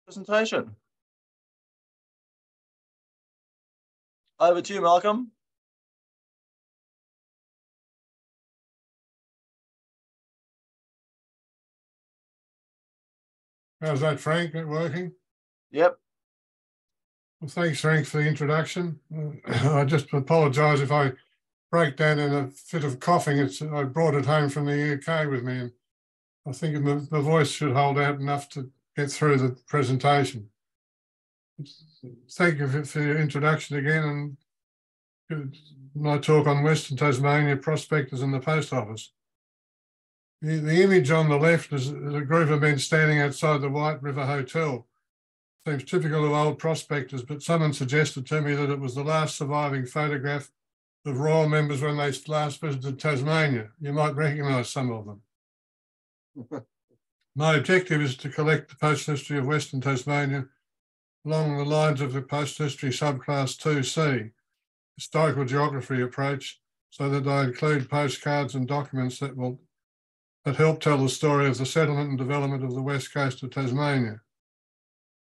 presentation. Over to you, Malcolm. How's that, Frank? That working? Yep. Well, thanks, Frank, for the introduction. I just apologise if I break down in a fit of coughing. I brought it home from the UK with me, and I think my voice should hold out enough to get through the presentation. Thank you for your introduction again, and my talk on Western Tasmania, prospectors and the post office. The image on the left is a group of men standing outside the White River Hotel. Seems typical of old prospectors, but someone suggested to me that it was the last surviving photograph of royal members when they last visited Tasmania. You might recognise some of them. My objective is to collect the post history of Western Tasmania along the lines of the post history subclass 2C, historical geography approach, so that I include postcards and documents that help tell the story of the settlement and development of the west coast of Tasmania.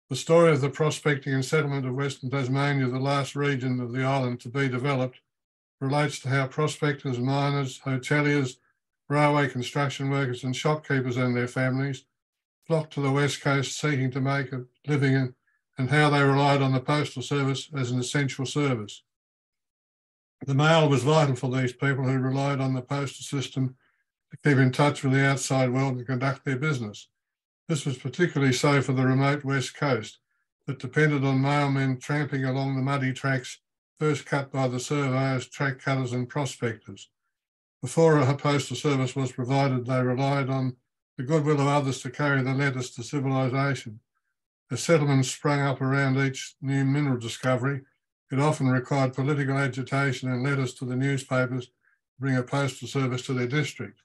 The story of the prospecting and settlement of Western Tasmania, the last region of the island to be developed, relates to how prospectors, miners, hoteliers, railway construction workers and shopkeepers and their families flocked to the west coast seeking to make a living and how they relied on the postal service as an essential service. The mail was vital for these people who relied on the postal system to keep in touch with the outside world and conduct their business. This was particularly so for the remote west coast that depended on mailmen tramping along the muddy tracks first cut by the surveyors, track cutters and prospectors. Before a postal service was provided, they relied on the goodwill of others to carry the letters to civilisation. As settlements sprung up around each new mineral discovery, it often required political agitation and letters to the newspapers to bring a postal service to their district.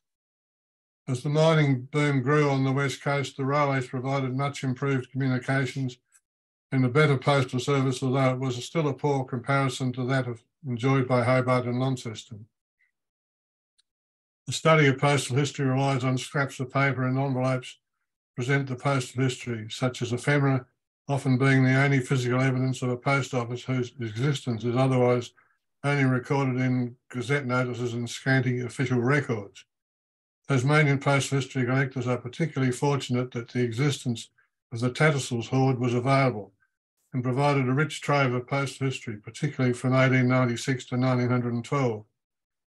As the mining boom grew on the west coast, the railways provided much improved communications and a better postal service, although it was still a poor comparison to that enjoyed by Hobart and Launceston. The study of postal history relies on scraps of paper and envelopes to present the postal history, such as ephemera, often being the only physical evidence of a post office whose existence is otherwise only recorded in gazette notices and scanty official records. Tasmanian postal history collectors are particularly fortunate that the existence of the Tattersalls hoard was available and provided a rich trove of postal history, particularly from 1896 to 1912.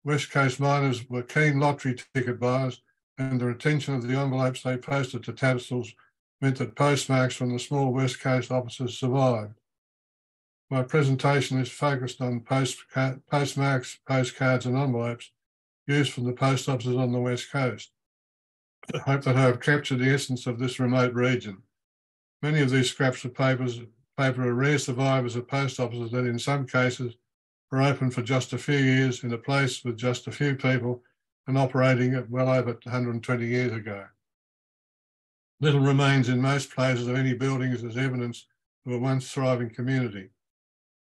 West Coast miners were keen lottery ticket buyers, and the retention of the envelopes they posted to Tattersalls meant that postmarks from the small West Coast offices survived. My presentation is focused on postmarks, postcards and envelopes used from the post offices on the West Coast. I hope that I have captured the essence of this remote region. Many of these scraps of paper are rare survivors of post offices that in some cases were open for just a few years in a place with just a few people and operating at well over 120 years ago. Little remains in most places of any buildings as evidence of a once thriving community.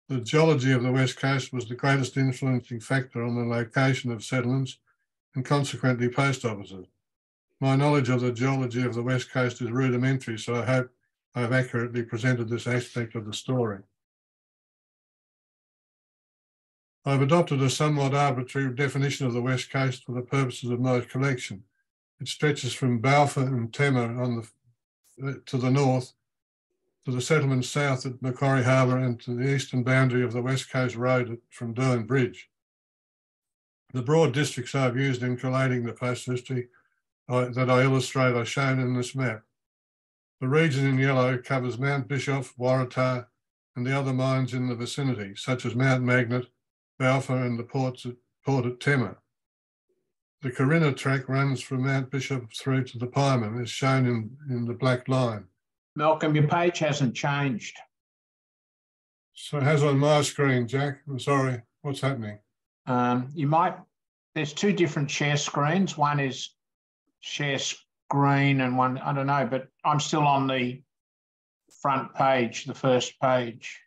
The geology of the West Coast was the greatest influencing factor on the location of settlements and consequently post offices. My knowledge of the geology of the West Coast is rudimentary, so I hope I have accurately presented this aspect of the story. I've adopted a somewhat arbitrary definition of the West Coast for the purposes of my collection. It stretches from Balfour and Tema to the north, to the settlements south at Macquarie Harbour and to the eastern boundary of the West Coast Road from Durham Bridge. The broad districts I've used in collating the post history that I illustrate are shown in this map. The region in yellow covers Mount Bischoff, Waratah and the other mines in the vicinity, such as Mount Magnet, Balfour and the port at Tema. The Corinna track runs from Mount Bishop through to the Pieman, as shown in the black line. Malcolm, your page hasn't changed. So it has on my screen, Jack. I'm sorry. What's happening? There's two different share screens. One is share screen and one, I don't know, but I'm still on the front page, the first page.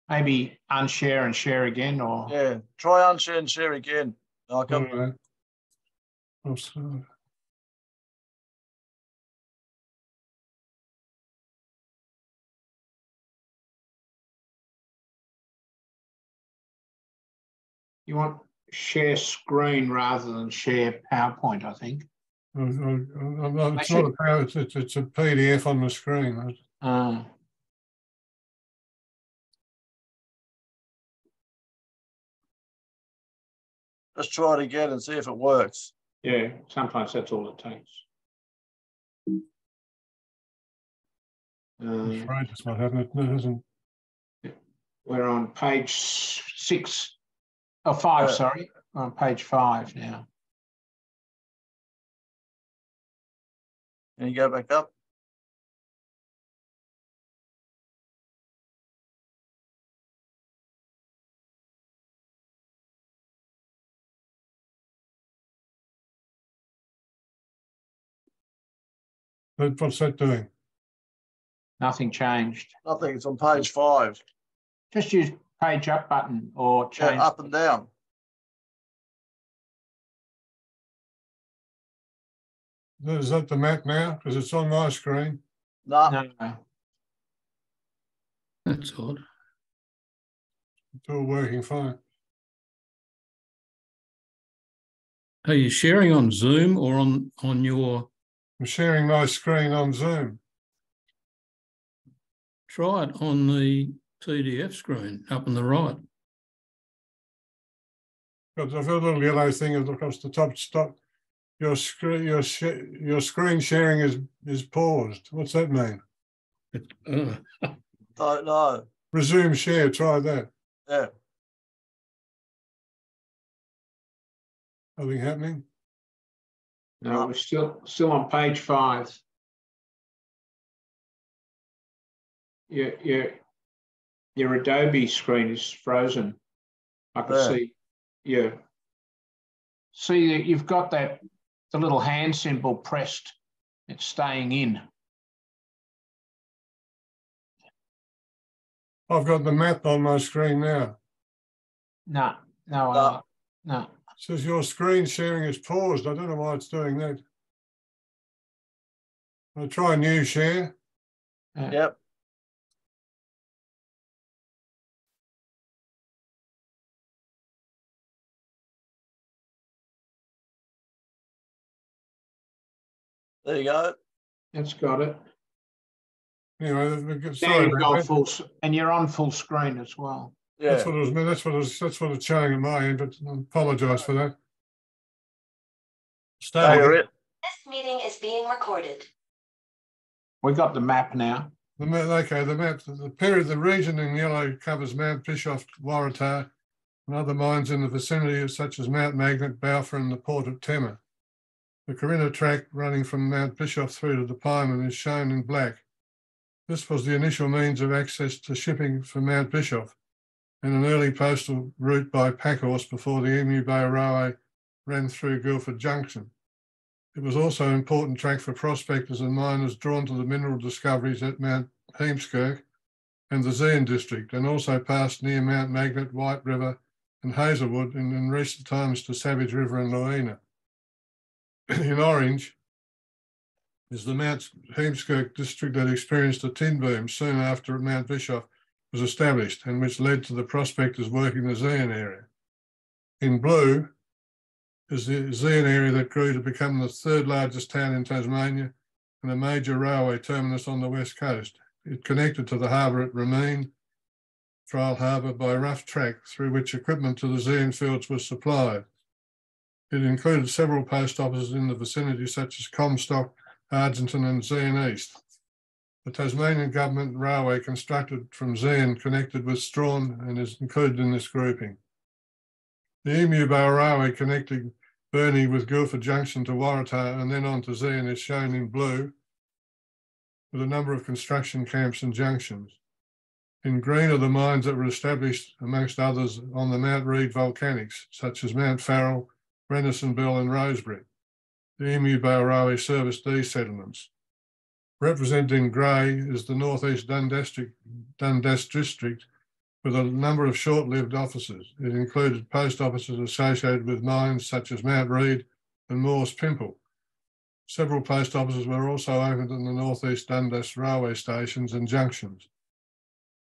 Maybe unshare and share again, or yeah, try unshare and share again, Malcolm. Right. You want share screen rather than share PowerPoint, I think. It's not a power, it's a PDF on the screen. Let's try it again and see if it works. Yeah, sometimes that's all it takes. I'm afraid that's what happened. It isn't. We're on page 6, or 5, sorry. We're on page 5 now. Can you go back up? What's that doing? Nothing changed. Nothing. It's on page 5. Just use page up button or change. Yeah, up and down. Is that the map now? Because it's on my screen. No. That's odd. It's all working fine. Are you sharing on Zoom or on your? I'm sharing my screen on Zoom. Try it on the PDF screen up on the right. I've got a little yellow thing across the top. Stop. Your screen sharing is paused. What's that mean? Don't know. Resume share. Try that. Yeah. Nothing happening. No, we're still on page 5. Your Adobe screen is frozen. I can see. Yeah. See that you've got the little hand symbol pressed. It's staying in. I've got the map on my screen now. No. It says your screen sharing is paused. I don't know why it's doing that. I'll try new share. Yep. There you go. It's got it. Anyway, sorry about that. And you're on full screen as well. Yeah. That's what it was. That's what it's showing at my end. But I apologise for that. This meeting is being recorded. We got the map now. The map. The region in yellow covers Mount Bischoff, Waratah, and other mines in the vicinity, such as Mount Magnet, Balfour, and the port of Tema. The Corinna track running from Mount Bischoff through to the Pieman is shown in black. This was the initial means of access to shipping for Mount Bischoff and an early postal route by packhorse before the Emu Bay Railway ran through Guildford Junction. It was also an important track for prospectors and miners drawn to the mineral discoveries at Mount Heemskerk and the Zeehan district, and also passed near Mount Magnet, White River and Hazelwood, and in recent times to Savage River and Loena. In orange is the Mount Heemskerk district that experienced a tin boom soon after Mount Bischoff was established, and which led to the prospectors working the Zeehan area. In blue is the Zeehan area that grew to become the 3rd largest town in Tasmania and a major railway terminus on the west coast. It connected to the harbour at Rameen, Trial Harbour, by rough track through which equipment to the Zeehan fields was supplied. It included several post offices in the vicinity, such as Comstock, Argenton and Zeehan East. The Tasmanian Government railway constructed from Zeehan connected with Strawn and is included in this grouping. The Emu Bay Railway connecting Burnie with Guildford Junction to Waratah and then on to Zeehan is shown in blue, with a number of construction camps and junctions. In green are the mines that were established, amongst others, on the Mount Reid volcanics, such as Mount Farrell, Rennisonville and Rosebery. The Emu Bay Railway serviced these settlements. Represented in grey is the northeast Dundas district, with a number of short-lived offices. It included post offices associated with mines such as Mount Reid, and Moore's Pimple. Several post offices were also opened in the northeast Dundas railway stations and junctions.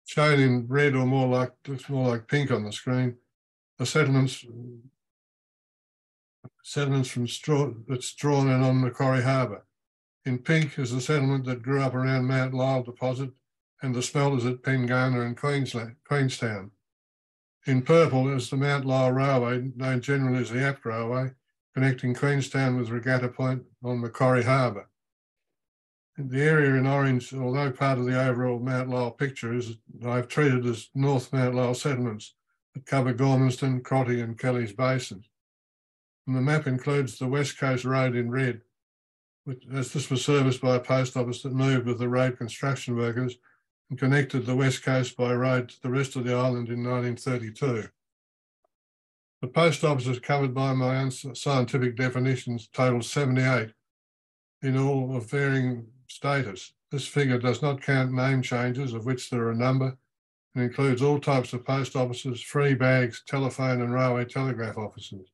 Shown in red or more like pink on the screen, are settlements from straw that's drawn in on Macquarie Harbour. In pink is the settlement that grew up around Mount Lyell deposit and the smelters at Pengana and Queenstown. In purple is the Mount Lyell Railway, known generally as the Apt Railway, connecting Queenstown with Regatta Point on Macquarie Harbour. The area in orange, although part of the overall Mount Lyell picture, is I've treated as North Mount Lyell settlements that cover Gormanston, Crotty and Kelly's Basin. And the map includes the West Coast Road in red, as this was serviced by a post office that moved with the road construction workers and connected the West Coast by road to the rest of the island in 1932. The post offices covered by my unscientific definitions total 78, in all of varying status. This figure does not count name changes, of which there are a number, and includes all types of post offices, free bags, telephone and railway telegraph offices.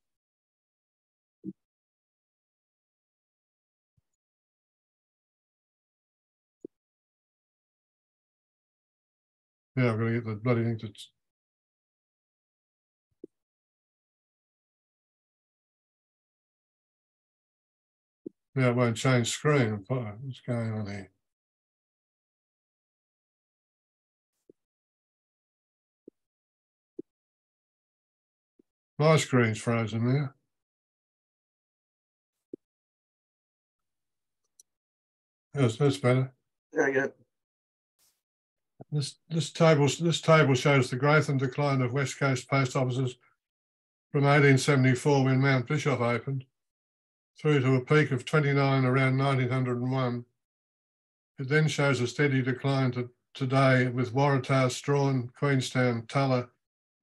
Yeah, I've got to get the bloody thing to... Yeah, it won't change screen. What's going on here? My screen's frozen there. That's better. There you go. This table shows the growth and decline of West Coast post offices from 1874, when Mount Bischoff opened, through to a peak of 29 around 1901. It then shows a steady decline to today, with Waratah, Strahan, Queenstown, Tulla,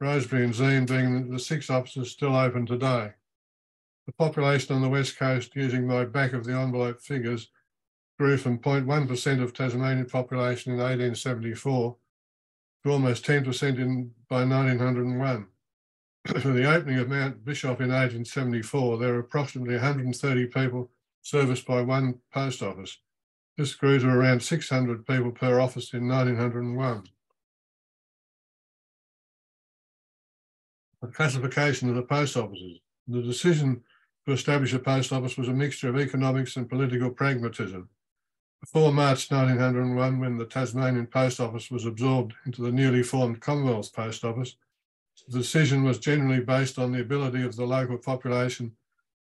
Rosebery and Zeem being the 6 offices still open today. The population on the West Coast, using my back of the envelope figures, grew from 0.1% of Tasmanian population in 1874 to almost 10% by 1901. For the opening of Mount Bischoff in 1874, there were approximately 130 people serviced by one post office. This grew to around 600 people per office in 1901. The classification of the post offices. The decision to establish a post office was a mixture of economics and political pragmatism. Before March 1901, when the Tasmanian Post Office was absorbed into the newly formed Commonwealth Post Office, the decision was generally based on the ability of the local population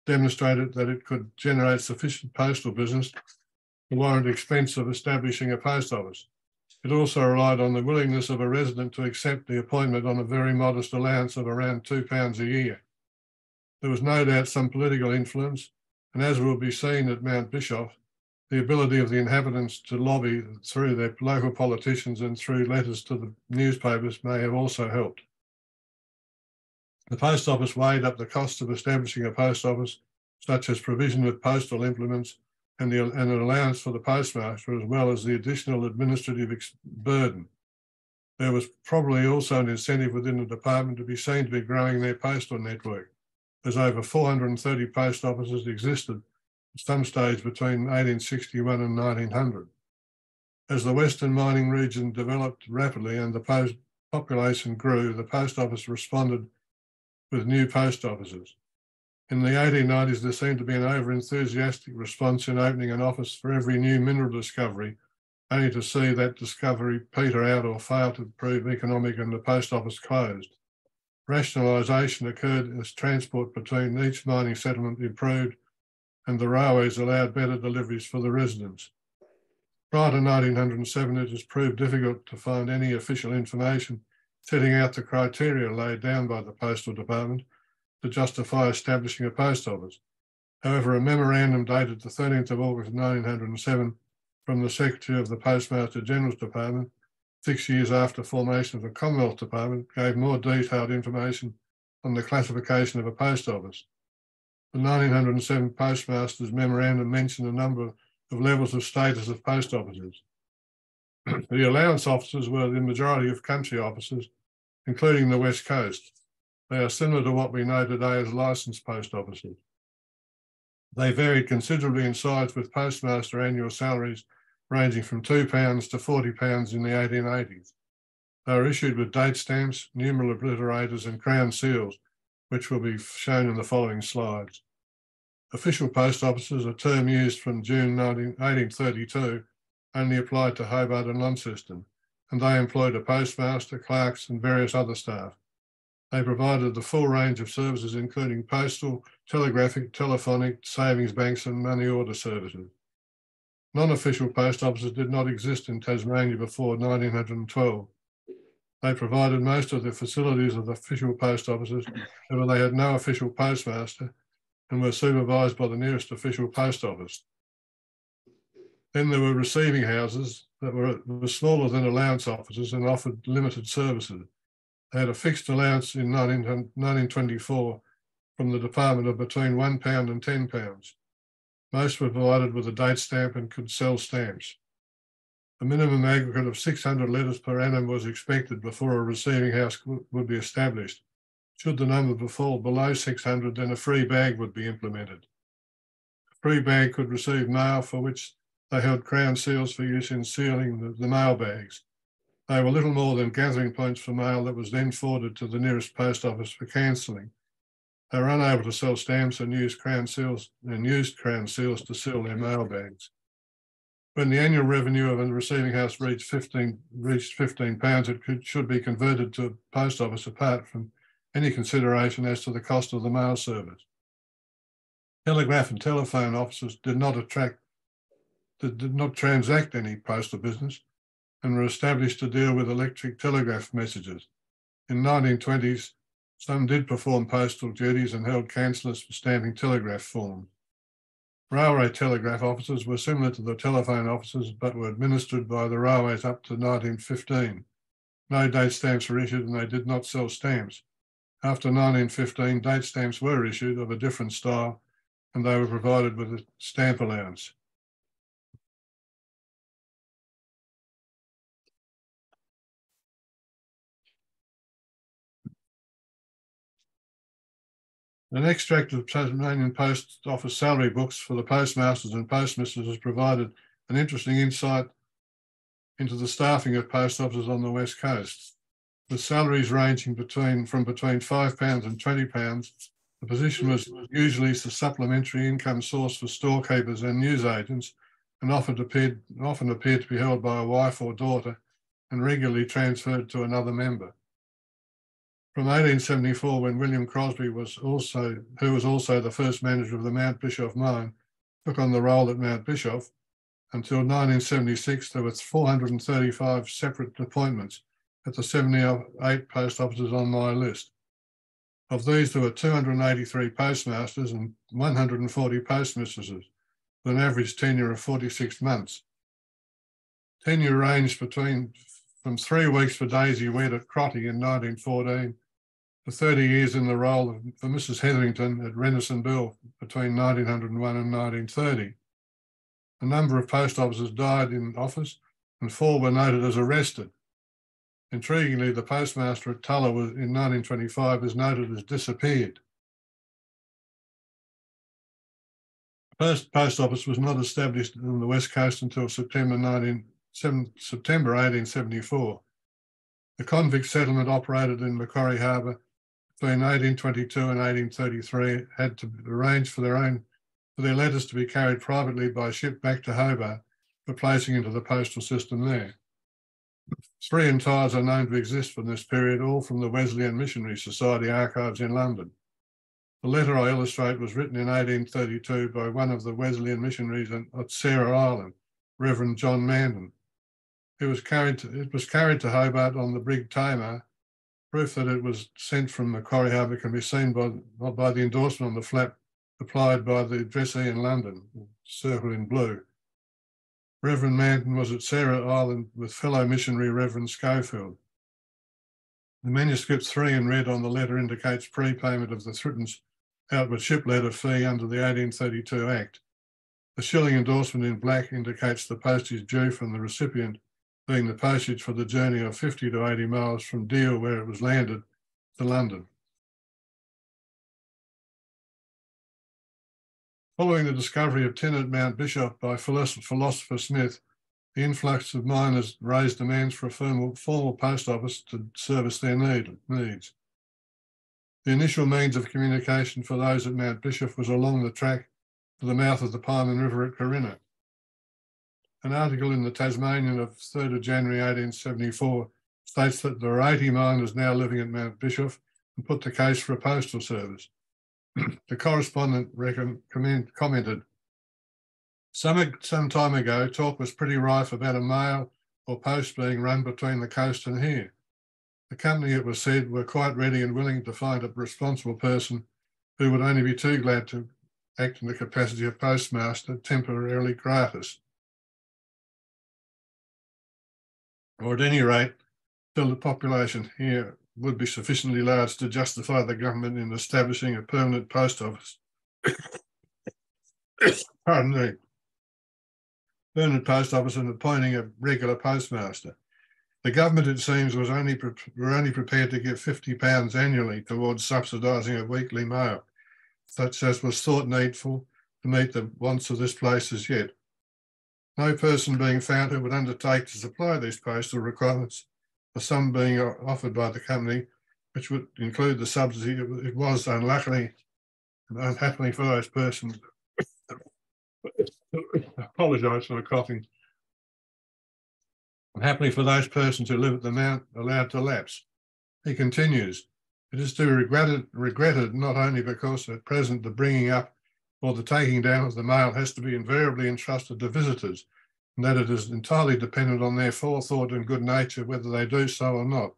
demonstrated that it could generate sufficient postal business to warrant expense of establishing a post office. It also relied on the willingness of a resident to accept the appointment on a very modest allowance of around £2 a year. There was no doubt some political influence, and as will be seen at Mount Bischoff, the ability of the inhabitants to lobby through their local politicians and through letters to the newspapers may have also helped. The post office weighed up the cost of establishing a post office, such as provision of postal implements and an allowance for the postmaster, as well as the additional administrative burden. There was probably also an incentive within the department to be seen to be growing their postal network, as over 430 post offices existed at some stage between 1861 and 1900. As the Western mining region developed rapidly and the population grew, the post office responded with new post offices. In the 1890s, there seemed to be an over-enthusiastic response in opening an office for every new mineral discovery, only to see that discovery peter out or fail to prove economic and the post office closed. Rationalisation occurred as transport between each mining settlement improved and the railways allowed better deliveries for the residents. Prior to 1907, it has proved difficult to find any official information setting out the criteria laid down by the Postal Department to justify establishing a post office. However, a memorandum dated the 13th of August 1907 from the Secretary of the Postmaster General's Department, 6 years after formation of the Commonwealth Department, gave more detailed information on the classification of a post office. The 1907 Postmaster's Memorandum mentioned a number of levels of status of post offices. The allowance offices were the majority of country offices, including the West Coast. They are similar to what we know today as licensed post offices. They varied considerably in size, with postmaster annual salaries ranging from £2 to £40 in the 1880s. They were issued with date stamps, numeral obliterators and crown seals, which will be shown in the following slides. Official post offices, a term used from June 1832, only applied to Hobart and Launceston, and they employed a postmaster, clerks and various other staff. They provided the full range of services, including postal, telegraphic, telephonic, savings banks and money order services. Non-official post offices did not exist in Tasmania before 1912. They provided most of the facilities of the official post offices, however they had no official postmaster and were supervised by the nearest official post office. Then there were receiving houses that were smaller than allowance offices and offered limited services. They had a fixed allowance in 1924 from the department of between £1 and £10. Most were provided with a date stamp and could sell stamps. A minimum aggregate of 600 letters per annum was expected before a receiving house would be established. Should the number fall below 600, then a free bag would be implemented. A free bag could receive mail for which they held crown seals for use in sealing the mail bags. They were little more than gathering points for mail that was then forwarded to the nearest post office for cancelling. They were unable to sell stamps and used crown seals to seal their mail bags. When the annual revenue of a receiving house reached £15, it should be converted to a post office apart from any consideration as to the cost of the mail service. Telegraph and telephone offices did not transact any postal business and were established to deal with electric telegraph messages. In the 1920s, some did perform postal duties and held councillors for stamping telegraph forms. Railway telegraph offices were similar to the telephone offices, but were administered by the railways up to 1915. No date stamps were issued and they did not sell stamps. After 1915, date stamps were issued of a different style and they were provided with a stamp allowance. An extract of Tasmanian Post Office salary books for the postmasters and postmistresses has provided an interesting insight into the staffing of post offices on the West Coast. With salaries ranging from between £5 and £20, the position was usually a supplementary income source for storekeepers and newsagents, and often appeared to be held by a wife or daughter and regularly transferred to another member. From 1874, when William Crosby who was also the first manager of the Mount Bischoff mine, took on the role at Mount Bischoff, until 1976, there were 435 separate appointments at the 78 post offices on my list. Of these, there were 283 postmasters and 140 postmistresses, with an average tenure of 46 months. Tenure ranged from 3 weeks for Daisy Wedd at Crotty in 1914 to 30 years in the role for Mrs. Hetherington at Renison Bill between 1901 and 1930. A number of post officers died in office and 4 were noted as arrested. Intriguingly, the postmaster at Tulla in 1925 is noted as disappeared. The first post office was not established on the West Coast until September 1874. The convict settlement operated in Macquarie Harbour between 1822 and 1833 had to arrange for their letters to be carried privately by ship back to Hobart for placing into the postal system there. 3 entires are known to exist from this period, all from the Wesleyan Missionary Society archives in London. The letter I illustrate was written in 1832 by one of the Wesleyan missionaries at Sarah Island, Reverend John Mandan. It was carried to Hobart on the brig Tamar. Proof that it was sent from Macquarie Harbour can be seen by the endorsement on the flap applied by the addressee in London, circled in blue. Reverend Manton was at Sarah Island with fellow missionary Reverend Schofield. The manuscript 3 in red on the letter indicates prepayment of the threepence outward ship letter fee under the 1832 Act. The shilling endorsement in black indicates the postage due from the recipient, being the postage for the journey of 50 to 80 miles from Deal, where it was landed, to London. Following the discovery of tin at Mount Bishop by philosopher Smith, the influx of miners raised demands for a formal post office to service their needs. The initial means of communication for those at Mount Bishop was along the track to the mouth of the Pieman River at Corinna. An article in the Tasmanian of 3rd of January 1874 states that there are 80 miners now living at Mount Bishop and put the case for a postal service. The correspondent commented, some time ago, talk was pretty rife about a mail or post being run between the coast and here. The company, it was said, were quite ready and willing to find a responsible person who would only be too glad to act in the capacity of postmaster temporarily gratis. Or at any rate, till the population here would be sufficiently large to justify the government in establishing a permanent post office. Pardon me. Permanent post office and appointing a regular postmaster. The government, it seems, were only prepared to give £50 annually towards subsidising a weekly mail, such as was thought needful to meet the wants of this place as yet. No person being found who would undertake to supply these postal requirements, the sum being offered by the company, which would include the subsidy. It was unluckily and unhappily for those persons. I apologise for the coughing. Unhappily for those persons who live at the Mount allowed to lapse. He continues, it is to be regretted not only because at present the bringing up or the taking down of the mail has to be invariably entrusted to visitors, and that it is entirely dependent on their forethought and good nature whether they do so or not.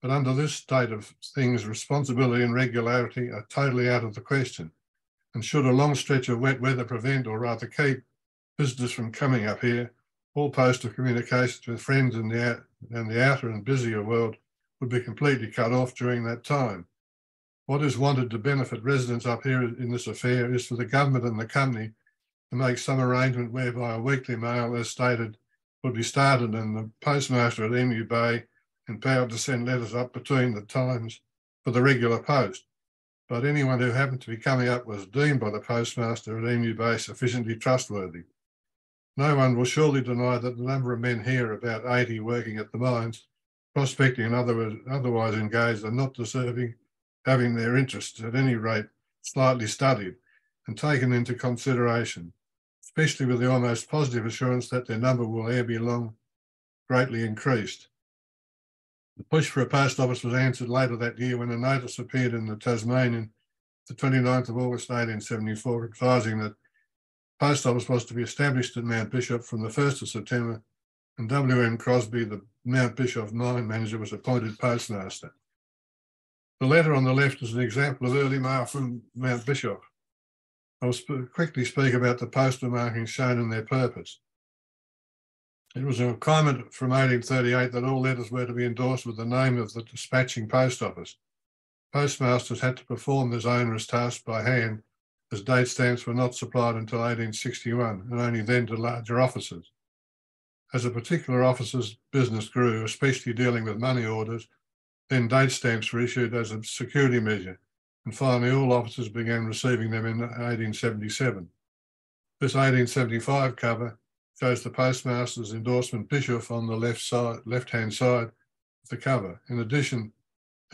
But under this state of things, responsibility and regularity are totally out of the question. And should a long stretch of wet weather prevent, or rather keep, visitors from coming up here, all postal communications with friends in the outer and busier world would be completely cut off during that time. What is wanted to benefit residents up here in this affair is for the government and the company to make some arrangement whereby a weekly mail, as stated, would be started and the postmaster at Emu Bay empowered to send letters up between the times for the regular post. But anyone who happened to be coming up was deemed by the postmaster at Emu Bay sufficiently trustworthy. No one will surely deny that the number of men here, about 80 working at the mines, prospecting and otherwise engaged, are not deserving having their interests, at any rate, slightly studied and taken into consideration, especially with the almost positive assurance that their number will ere be long greatly increased. The push for a post office was answered later that year when a notice appeared in the Tasmanian, the 29th of August 1874, advising that post office was to be established at Mount Bishop from the 1st of September, and W.M. Crosby, the Mount Bishop mine manager, was appointed postmaster. The letter on the left is an example of early mail from Mount Bishop. I will quickly speak about the postal markings shown in their purpose. It was a requirement from 1838 that all letters were to be endorsed with the name of the dispatching post office. Postmasters had to perform this onerous task by hand, as date stamps were not supplied until 1861, and only then to larger offices. As a particular officer's business grew, especially dealing with money orders, then date stamps were issued as a security measure, and finally all officers began receiving them in 1877. This 1875 cover shows the postmaster's endorsement Bishop on the left-hand side of the cover. In addition,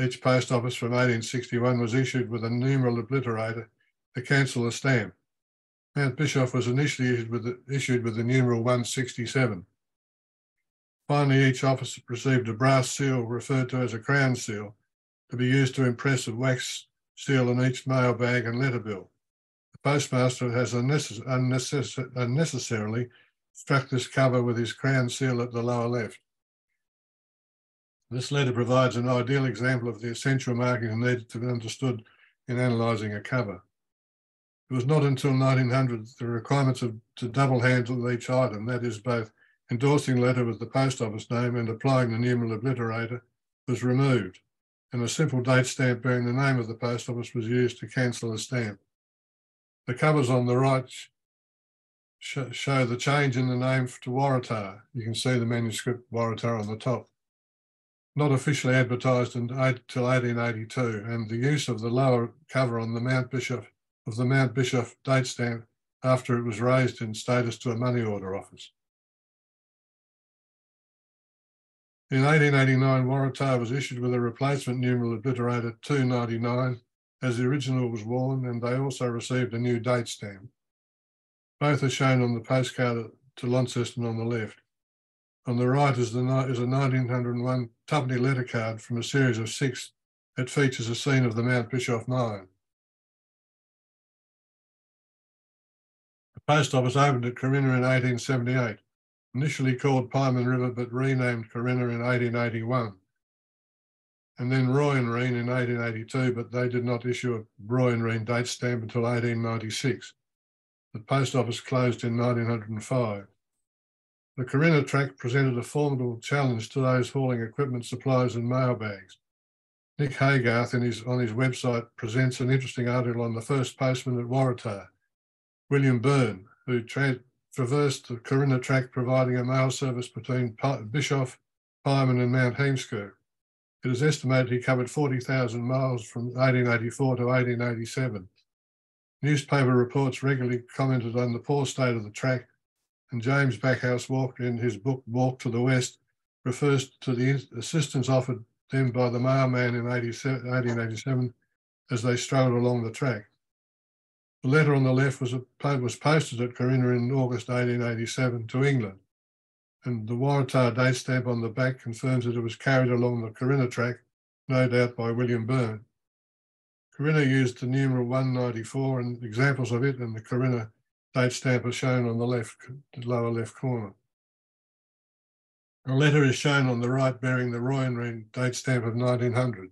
each post office from 1861 was issued with a numeral obliterator to cancel the stamp. Mount Bishop was initially issued with the numeral 167. Finally, each officer received a brass seal referred to as a crown seal to be used to impress a wax seal on each mail bag and letter bill. The postmaster has unnecessarily struck this cover with his crown seal at the lower left. This letter provides an ideal example of the essential markings needed to be understood in analysing a cover. It was not until 1900 that the requirements to double handle each item, that is, both endorsing letter with the post office name and applying the numeral obliterator, was removed, and a simple date stamp bearing the name of the post office was used to cancel the stamp. The covers on the right show the change in the name to Waratah. You can see the manuscript Waratah on the top. Not officially advertised until 1882, and the use of the lower cover on the Mount Bishop of the Mount Bischoff date stamp after it was raised in status to a money order office. In 1889, Waratah was issued with a replacement numeral obliterated 299 as the original was worn, and they also received a new date stamp. Both are shown on the postcard to Launceston on the left. On the right is a 1901 twopenny letter card from a series of 6 that features a scene of the Mount Bischoff mine. The post office opened at Corinna in 1878, initially called Pyman River but renamed Corinna in 1881, and then Roy and Reen in 1882, but they did not issue a Roy and Reen date stamp until 1896. The post office closed in 1905. The Corinna track presented a formidable challenge to those hauling equipment, supplies and mail bags. Nick Haygarth on his website presents an interesting article on the first postman at Waratah, William Byrne, who traversed the Corinna track providing a mail service between Bischoff, Pyman and Mount Heemskirk. It is estimated he covered 40,000 miles from 1884 to 1887. Newspaper reports regularly commented on the poor state of the track, and James Backhouse Walker in his book Walk to the West refers to the assistance offered them by the mailman in 1887 as they struggled along the track. The letter on the left was posted at Corinna in August 1887 to England, and the Waratah date stamp on the back confirms that it was carried along the Corinna track, no doubt by William Byrne. Corinna used the numeral 194, and examples of it and the Corinna date stamp are shown on the lower left corner. A letter is shown on the right bearing the Roy and Reen date stamp of 1900.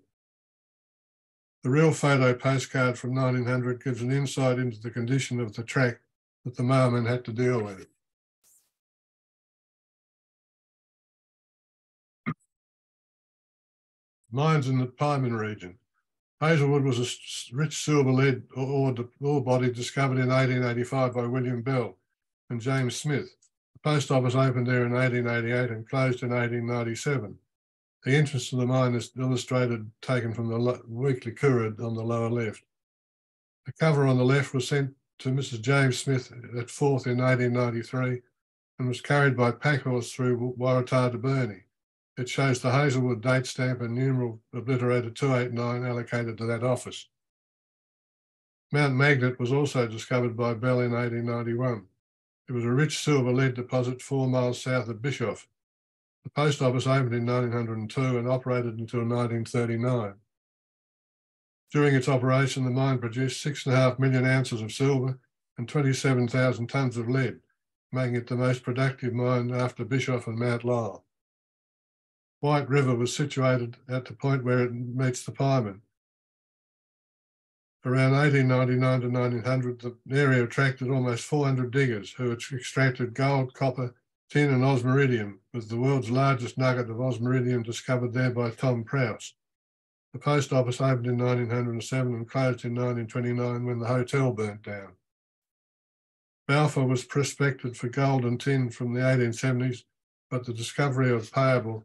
The real photo postcard from 1900 gives an insight into the condition of the track that the mailman had to deal with. Mines in the Pyman region. Hazelwood was a rich silver lead ore body discovered in 1885 by William Bell and James Smith. The post office opened there in 1888 and closed in 1897. The entrance to the mine is illustrated, taken from the Weekly Courier on the lower left. The cover on the left was sent to Mrs. James Smith at Forth in 1893 and was carried by packhorse through Waratah to Burnie. It shows the Hazelwood date stamp and numeral obliterated 289 allocated to that office. Mount Magnet was also discovered by Bell in 1891. It was a rich silver lead deposit 4 miles south of Bischoff. The post office opened in 1902 and operated until 1939. During its operation, the mine produced 6.5 million ounces of silver and 27,000 tonnes of lead, making it the most productive mine after Bischoff and Mount Lyell. White River was situated at the point where it meets the Pyman. Around 1899 to 1900, the area attracted almost 400 diggers who extracted gold, copper, tin and osmiridium, with the world's largest nugget of osmiridium discovered there by Tom Prouse. The post office opened in 1907 and closed in 1929 when the hotel burnt down. Balfour was prospected for gold and tin from the 1870s, but the discovery of payable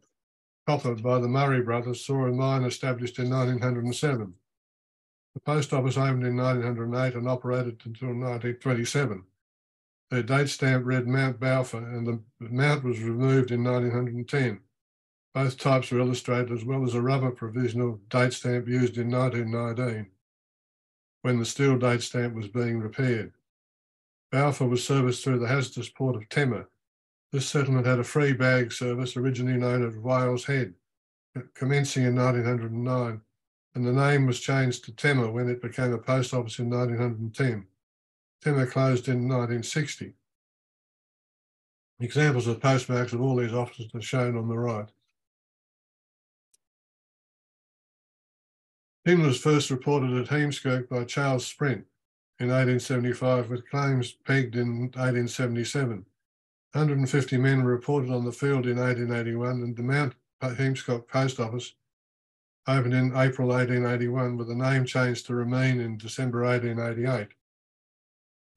copper by the Murray brothers saw a mine established in 1907. The post office opened in 1908 and operated until 1927. Their date stamp read Mount Balfour, and the mount was removed in 1910. Both types were illustrated, as well as a rubber provisional date stamp used in 1919, when the steel date stamp was being repaired. Balfour was serviced through the hazardous port of Temmer. This settlement had a free bag service originally known as Wales Head, commencing in 1909, and the name was changed to Temmer when it became a post office in 1910. Temmer closed in 1960. Examples of postmarks of all these offices are shown on the right. Tin was first reported at Heemskirk by Charles Sprent in 1875, with claims pegged in 1877. 150 men were reported on the field in 1881, and the Mount Heemskirk Post Office opened in April 1881 with the name changed to Remeen in December 1888.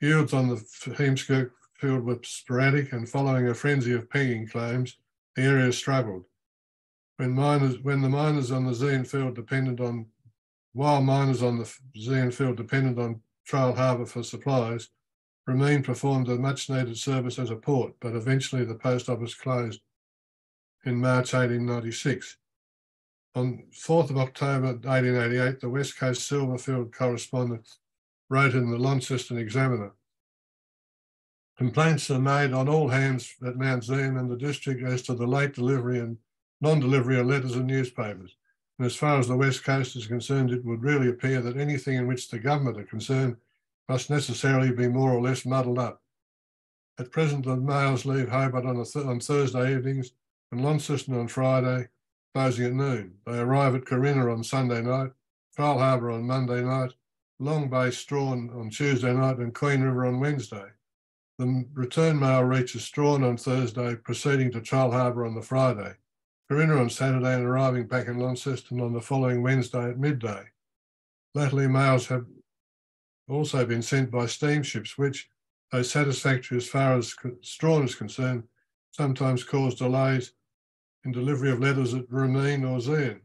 Yields on the Heemskirk field were sporadic, and following a frenzy of pegging claims, the area struggled. While miners on the Zeehan field depended on Trial Harbour for supplies, Rpsv performed a much-needed service as a port, but eventually the post office closed in March 1896. On 4th of October 1888, the West Coast Silverfield correspondent wrote in the Launceston Examiner, "Complaints are made on all hands at Mount Zion and the district as to the late delivery and non-delivery of letters and newspapers. And as far as the West Coast is concerned, it would really appear that anything in which the government are concerned must necessarily be more or less muddled up. At present, the mails leave Hobart on Thursday evenings and Launceston on Friday, closing at noon. They arrive at Corinna on Sunday night, Trial Harbour on Monday night, Long Bay Strawn on Tuesday night and Queen River on Wednesday. The return mail reaches Strawn on Thursday, proceeding to Trial Harbour on the Friday, Corinna on Saturday and arriving back in Launceston on the following Wednesday at midday. Latterly, mails have also been sent by steamships, which, though satisfactory as far as Strawn is concerned, sometimes cause delays in delivery of letters at Rpsv or Zion.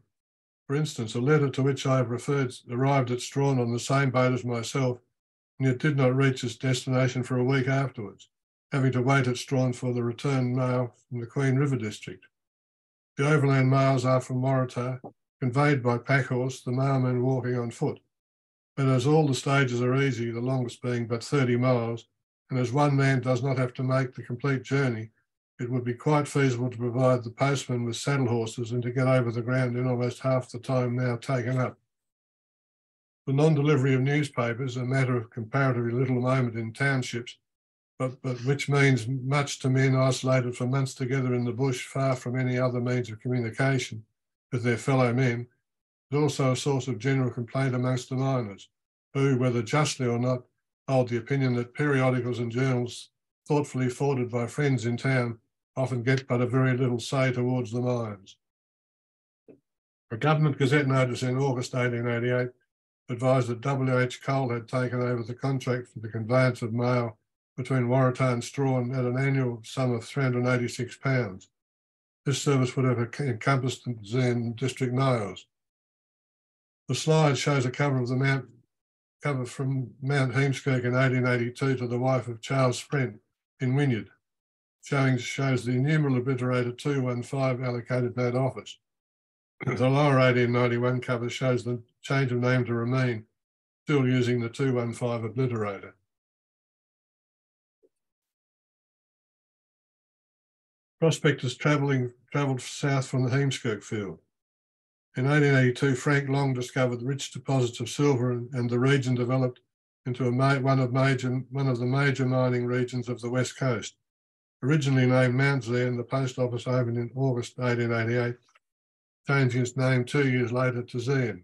For instance, a letter to which I have referred arrived at Strawn on the same boat as myself, and yet did not reach its destination for a week afterwards, having to wait at Strawn for the return mail from the Queen River district. The overland mails are from Waratah, conveyed by packhorse, the mailman walking on foot. But as all the stages are easy, the longest being but 30 miles, and as one man does not have to make the complete journey, it would be quite feasible to provide the postman with saddle horses and to get over the ground in almost half the time now taken up. The non-delivery of newspapers, a matter of comparatively little moment in townships, but which means much to men isolated for months together in the bush, far from any other means of communication with their fellow men, is also a source of general complaint amongst the miners, who, whether justly or not, hold the opinion that periodicals and journals thoughtfully forwarded by friends in town often get but a very little say towards the mines. A Government Gazette notice in August 1888 advised that W.H. Cole had taken over the contract for the conveyance of mail between Waratah and Strawn at an annual sum of £386. This service would have encompassed the Zion district mails. The slide shows a cover from Mount Heemskirk in 1882 to the wife of Charles Sprent in Wynyard, shows the numeral obliterated 215 allocated that office. The lower 1891 cover shows the change of name to Rpsv, still using the 215 obliterator. Prospectors travelled south from the Heemskirk field. In 1882, Frank Long discovered rich deposits of silver and the region developed into one of the major mining regions of the West Coast. Originally named Mount Zion, the post office opened in August 1888, changing its name 2 years later to Zion.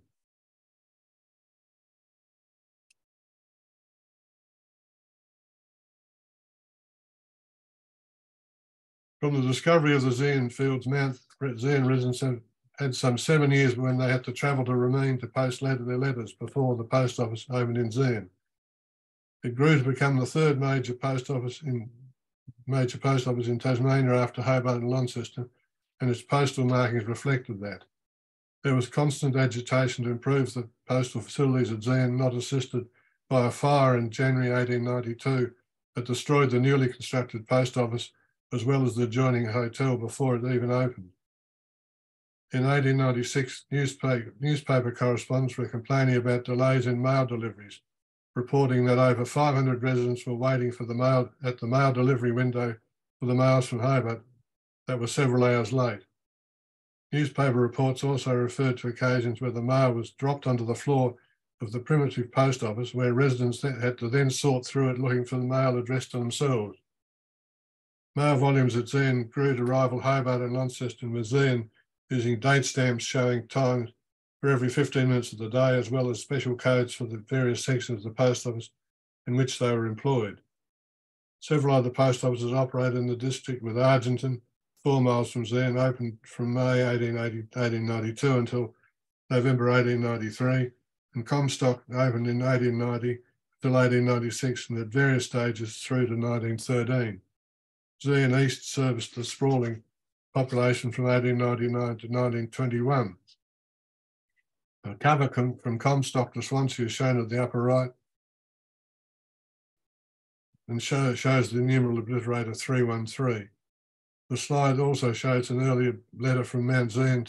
From the discovery of the Zion fields, Mount Zion residents had some 7 years when they had to travel to Rpsv to post their letters before the post office opened in Zion. It grew to become the third major post office in Tasmania after Hobart and Launceston, and its postal markings reflected that. There was constant agitation to improve the postal facilities at Zion, not assisted by a fire in January 1892 that destroyed the newly constructed post office as well as the adjoining hotel before it even opened. In 1896, newspaper correspondents were complaining about delays in mail deliveries, reporting that over 500 residents were waiting for the mail at the mail delivery window for the mails from Hobart that were several hours late. Newspaper reports also referred to occasions where the mail was dropped onto the floor of the primitive post office, where residents had to then sort through it looking for the mail addressed to themselves. Mail volumes at Zion grew to rival Hobart and Launceston, with Zion using date stamps showing times for every 15 minutes of the day, as well as special codes for the various sections of the post office in which they were employed. Several other post offices operated in the district, with Argenton, 4 miles from Zion, opened from May 1892 until November 1893, and Comstock opened in 1890 till 1896 and at various stages through to 1913. Zion East serviced the sprawling population from 1899 to 1921. A cover from Comstock to Swansea is shown at the upper right. and shows the numeral obliterator 313. The slide also shows an earlier letter from Mount Zion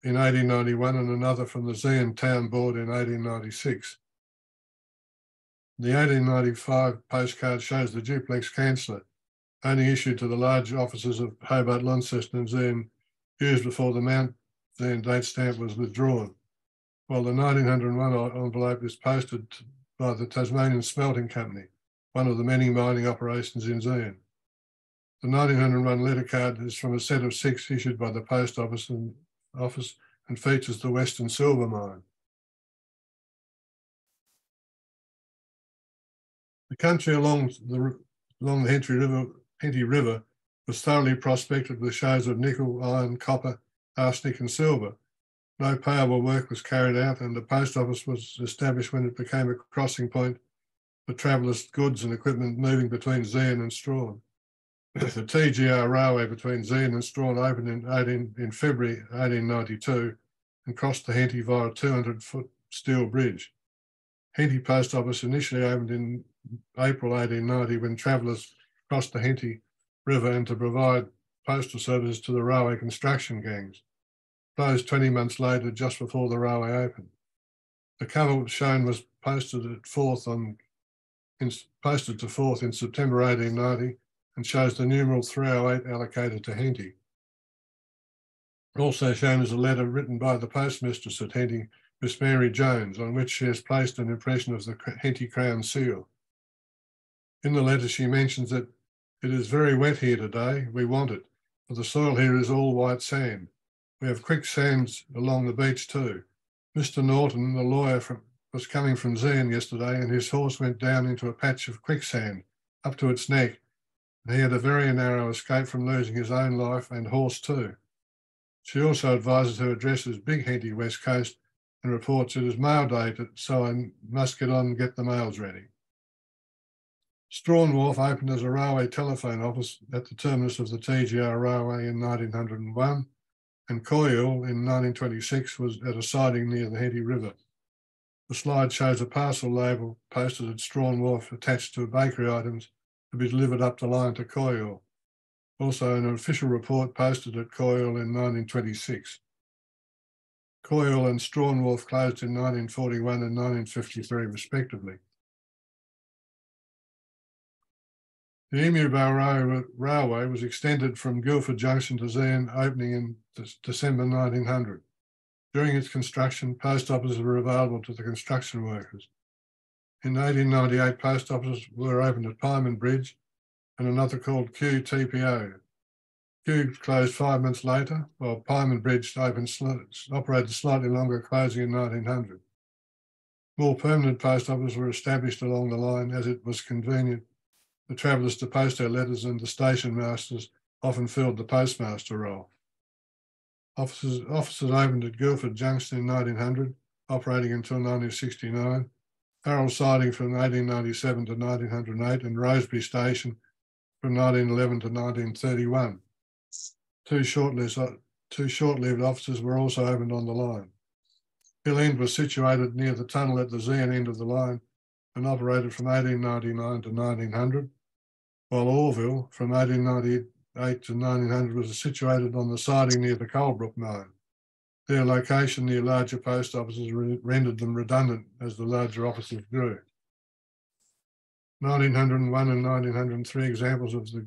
in 1891 and another from the Zion Town Board in 1896. The 1895 postcard shows the duplex canceller, only issued to the large offices of Hobart, Launceston and Zion years before the Mount Zion date stamp was withdrawn, while the 1901 envelope is posted by the Tasmanian Smelting Company, one of the many mining operations in Zion. The 1901 letter card is from a set of 6 issued by the Post Office and features the Western Silver Mine. The country along the Henty River was thoroughly prospected with shows of nickel, iron, copper, arsenic and silver. No payable work was carried out and the Post Office was established when it became a crossing point for travellers' goods and equipment moving between Zion and Strawn. The TGR railway between Zion and Strawn opened in February 1892 and crossed the Henty via a 200-foot steel bridge. Henty Post Office initially opened in April 1890 when travellers crossed the Henty River and to provide postal services to the railway construction gangs. Closed 20 months later, just before the railway opened. The cover shown was posted to Forth in September 1890 and shows the numeral 308 allocated to Henty. Also shown is a letter written by the postmistress at Henty, Miss Mary Jones, on which she has placed an impression of the Henty Crown seal. In the letter she mentions that it is very wet here today, we want it, for the soil here is all white sand. We have quicksands along the beach too. Mr. Norton, the lawyer, was coming from Zion yesterday and his horse went down into a patch of quicksand up to its neck. And he had a very narrow escape from losing his own life and horse too. She also advises her address is Big Henty, West Coast, and reports it is mail day, so I must get on and get the mails ready. Strawn Wharf opened as a railway telephone office at the terminus of the TGR railway in 1901, and Coyle in 1926 was at a siding near the Henty River. The slide shows a parcel label posted at Strawn Wharf attached to bakery items to be delivered up the line to Coyle. Also an official report posted at Coyle in 1926. Coyle and Strawn Wharf closed in 1941 and 1953 respectively. The Emu Bar Railway was extended from Guildford Junction to Zion, opening in December 1900. During its construction, post offices were available to the construction workers. In 1898, post offices were opened at Pyman Bridge and another called QTPO. Q closed 5 months later, while Pyman Bridge operated slightly longer, closing in 1900. More permanent post offices were established along the line as it was convenient for travellers to post their letters, and the station masters often filled the postmaster role. Offices opened at Guildford Junction in 1900, operating until 1969, Farrell Siding from 1897 to 1908, and Rpsv Station from 1911 to 1931. Two short-lived offices were also opened on the line. Hill End was situated near the tunnel at the Zion end of the line and operated from 1899 to 1900, while Orville from 1898 to 1900 was situated on the siding near the Colebrook mine. Their location near larger post offices rendered them redundant as the larger offices grew. 1901 and 1903 examples of the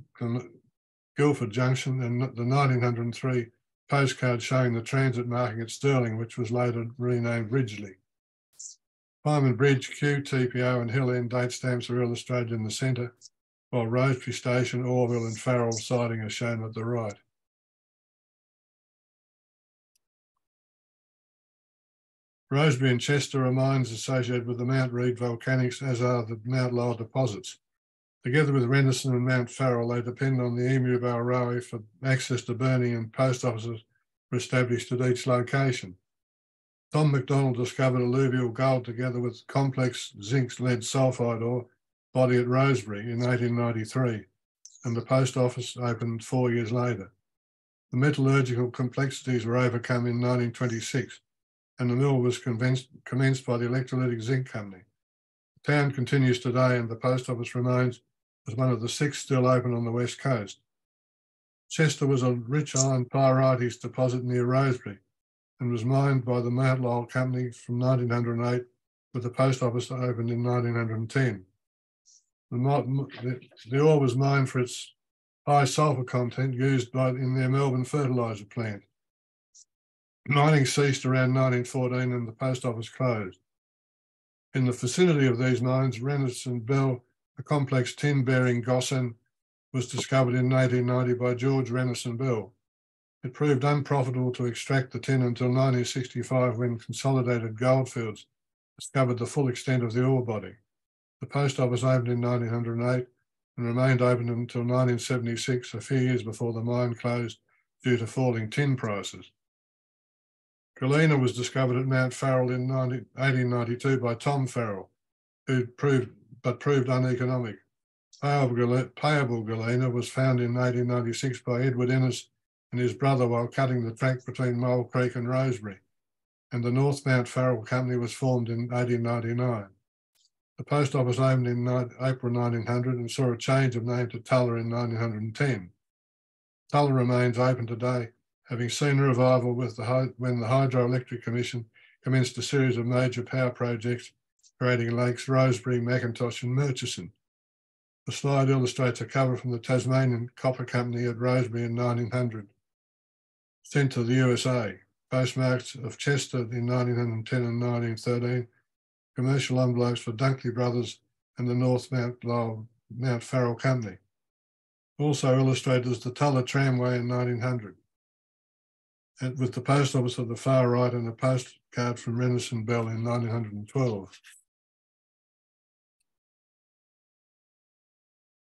Guildford Junction and the 1903 postcard showing the transit marking at Stirling, which was later renamed Ridgeley. Pyman Bridge, Q, TPO and Hill End date stamps are illustrated in the centre, while Rpsv Station, Orville and Farrell siding are shown at the right. Rosebery and Chester are mines associated with the Mount Reid volcanics, as are the Mount Lyell deposits. Together with Renderson and Mount Farrell, they depend on the Emu Bar Railway for access to burning, and post offices were established at each location. Tom McDonald discovered alluvial gold together with complex zinc-lead sulphide ore body at Rosebery in 1893, and the post office opened 4 years later. The metallurgical complexities were overcome in 1926, and the mill was commenced by the Electrolytic Zinc Company. The town continues today, and the post office remains was one of the 6 still open on the west coast. Chester was a rich iron pyrites deposit near Rosebery and was mined by the Mount Lyell Company from 1908, with the post office opened in 1910. The ore was mined for its high sulphur content used in their Melbourne fertiliser plant. Mining ceased around 1914 and the post office closed. In the vicinity of these mines, Renison Bell, a complex tin-bearing gossan, was discovered in 1890 by George Renison Bell. It proved unprofitable to extract the tin until 1965, when Consolidated Goldfields discovered the full extent of the ore body. The post office opened in 1908 and remained open until 1976, a few years before the mine closed due to falling tin prices. Galena was discovered at Mount Farrell in 1892 by Tom Farrell, who proved uneconomic. Payable galena was found in 1896 by Edward Ennis and his brother while cutting the track between Mole Creek and Rosebery, and the North Mount Farrell Company was formed in 1899. The post office opened in April 1900 and saw a change of name to Tulla in 1910. Tulla remains open today, having seen a revival when the Hydroelectric Commission commenced a series of major power projects creating Lakes Rosebery, Macintosh and Murchison. The slide illustrates a cover from the Tasmanian Copper Company at Rosebery in 1900, sent to the USA, postmarks of Chester in 1910 and 1913, commercial envelopes for Dunkley Brothers and the North Mount Farrell Company. Also illustrated is the Tulla Tramway in 1900, and with the post office at the far right and a postcard from Renison Bell in 1912.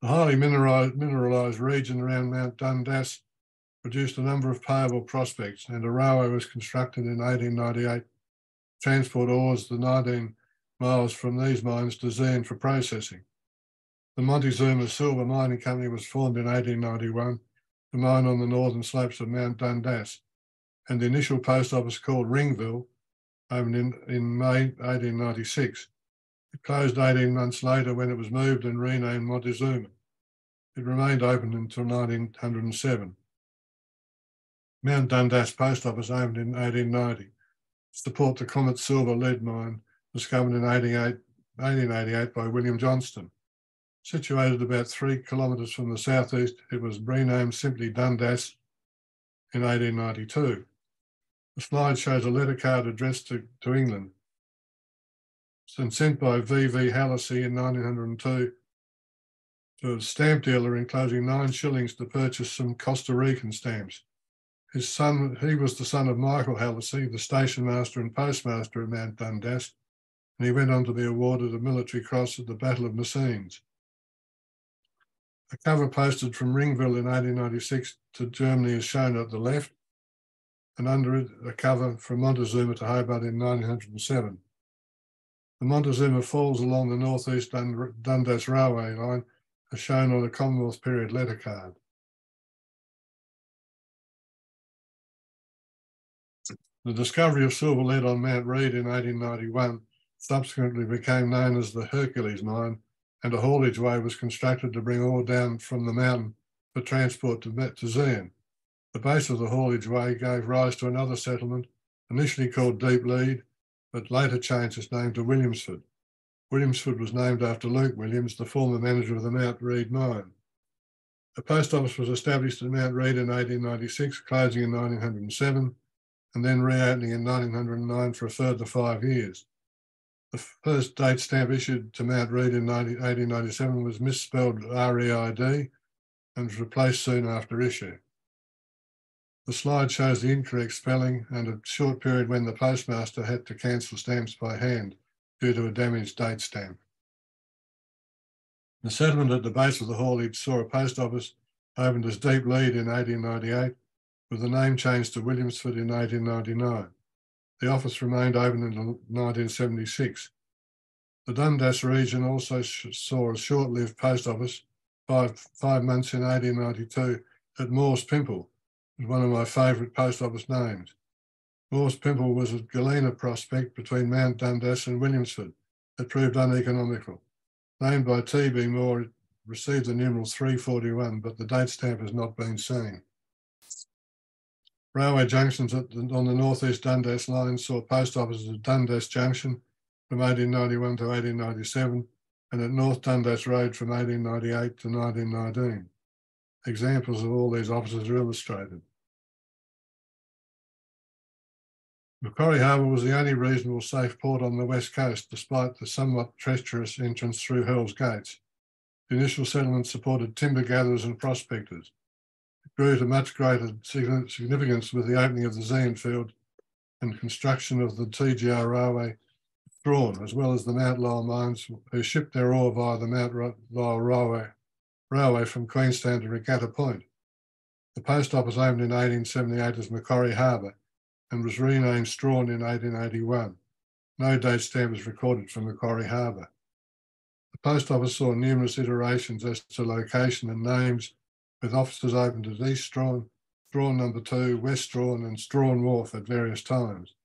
The highly mineralised region around Mount Dundas produced a number of payable prospects, and a railway was constructed in 1898 to transport ores the 19 miles from these mines to Zeehan for processing. The Montezuma Silver Mining Company was formed in 1891 to mine on the northern slopes of Mount Dundas, and the initial post office, called Ringville, opened in May 1896. It closed 18 months later when it was moved and renamed Montezuma. It remained open until 1907. Mount Dundas Post Office opened in 1890 to support the Comet Silver Lead Mine, discovered in 1888 by William Johnston. Situated about 3 kilometres from the southeast, it was renamed simply Dundas in 1892. The slide shows a letter card addressed to England and sent by V.V. Hallisey in 1902 to a stamp dealer, enclosing 9 shillings to purchase some Costa Rican stamps. He was the son of Michael Hallisey, the station master and postmaster at Mount Dundas, and he went on to be awarded a Military Cross at the Battle of Messines. A cover posted from Ringville in 1896 to Germany is shown at the left, and under it a cover from Montezuma to Hobart in 1907. The Montezuma falls along the northeast Dundas railway line, as shown on a Commonwealth period letter card. The discovery of silver lead on Mount Reid in 1891 subsequently became known as the Hercules Mine, and a haulage way was constructed to bring ore down from the mountain for transport to Zeehan. The base of the haulage way gave rise to another settlement, initially called Deep Lead, but later changed its name to Williamsford. Williamsford was named after Luke Williams, the former manager of the Mount Reid mine. A post office was established at Mount Reid in 1896, closing in 1907, and then reopening in 1909 for a further 5 years. The first date stamp issued to Mount Reid in 1897 was misspelled REID and was replaced soon after issue. The slide shows the incorrect spelling and a short period when the postmaster had to cancel stamps by hand due to a damaged date stamp. The settlement at the base of the haulage saw a post office opened as Deep Lead in 1898, with the name changed to Williamsford in 1899. The office remained open until 1976. The Dundas region also saw a short-lived post office, five months in 1892, at Moores Pimple, one of my favourite post office names. Moores Pimple was a galena prospect between Mount Dundas and Williamsford that proved uneconomical. Named by T.B. Moore, received the numeral 341, but the date stamp has not been seen. Railway junctions on the northeast Dundas line saw post offices at Dundas Junction from 1891 to 1897 and at North Dundas Road from 1898 to 1919. Examples of all these offices are illustrated. Macquarie Harbour was the only reasonable safe port on the west coast, despite the somewhat treacherous entrance through Hell's Gates. The initial settlement supported timber gatherers and prospectors. It grew to much greater significance with the opening of the Zeeland and construction of the TGR railway Groom, as well as the Mount Lyell mines, who shipped their ore via the Mount Lyell railway from Queenstown to Regatta Point. The post office opened in 1878 as Macquarie Harbour and was renamed Strahan in 1881. No date stamp is recorded for Macquarie Harbour. The post office saw numerous iterations as to location and names, with offices opened at East Strahan, Strahan No. 2, West Strahan and Strahan Wharf at various times.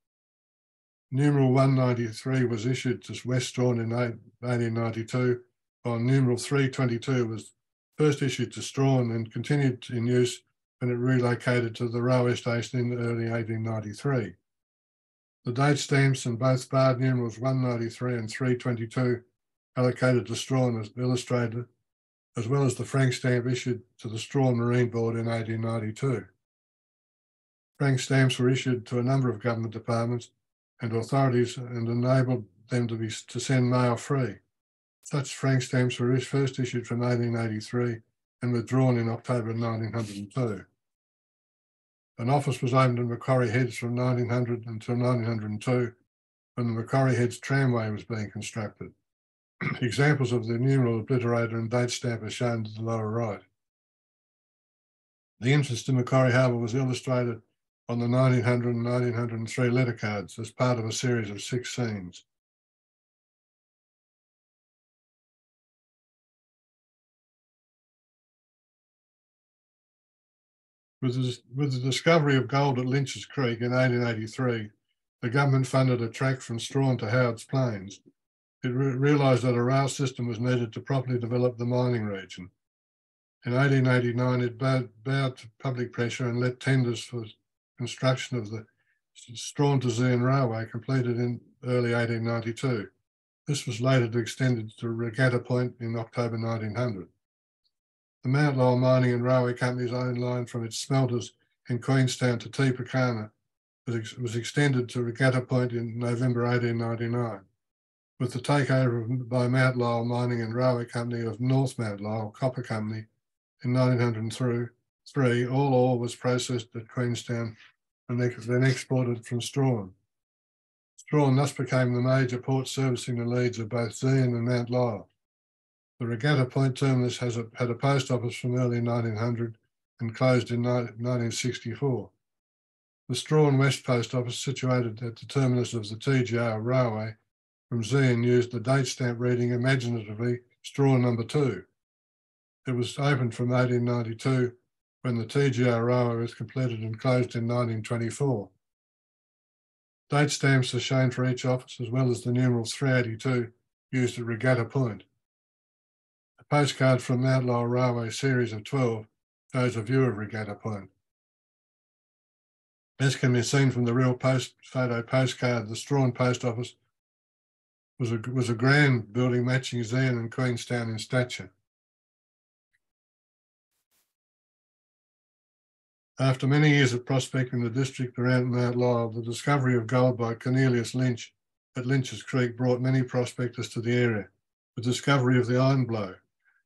Numeral 193 was issued to West Strahan in 1892, while numeral 322 was first issued to Strahan and continued in use when it relocated to the railway station in early 1893. The date stamps and both barred numerals 193 and 322 allocated to Strahan as illustrated, as well as the frank stamp issued to the Strahan Marine Board in 1892. Frank stamps were issued to a number of government departments and authorities and enabled them to send mail free. Such frank stamps were first issued from 1883 and withdrawn in October 1902. An office was opened in Macquarie Heads from 1900 until 1902 when the Macquarie Heads tramway was being constructed. Examples of the numeral obliterator and date stamp are shown to the lower right. The interest in Macquarie Harbour was illustrated on the 1900 and 1903 letter cards as part of a series of 6 scenes. With the discovery of gold at Lynch's Creek in 1883, the government funded a track from Strahan to Howard's Plains. It realised that a rail system was needed to properly develop the mining region. In 1889, it bowed to public pressure and let tenders for construction of the Strahan to Zeeland Railway completed in early 1892. This was later extended to Regatta Point in October 1900. The Mount Lyell Mining and Railway Company's own line from its smelters in Queenstown to Tipekana was extended to Regatta Point in November 1899. With the takeover by Mount Lyell Mining and Railway Company of North Mount Lyell Copper Company in 1903, all ore was processed at Queenstown and then exported from Strahan. Strahan thus became the major port servicing the leads of both Zeeland and Mount Lyell. The Regatta Point terminus had a post office from early 1900 and closed in 1964. The Strahan West Post Office, situated at the terminus of the TGR Railway from Zeeland, used the date stamp reading imaginatively Strahan No. 2. It was opened from 1892 when the TGR Railway was completed and closed in 1924. Date stamps are shown for each office as well as the numeral 382 used at Regatta Point. A postcard from Mount Lyell Railway series of 12 shows a view of Regatta Point. As can be seen from the real photo postcard, the Strahan Post Office was a grand building matching Zeeland and Queenstown in stature. After many years of prospecting the district around Mount Lyell, the discovery of gold by Cornelius Lynch at Lynch's Creek brought many prospectors to the area. The discovery of the Iron Blow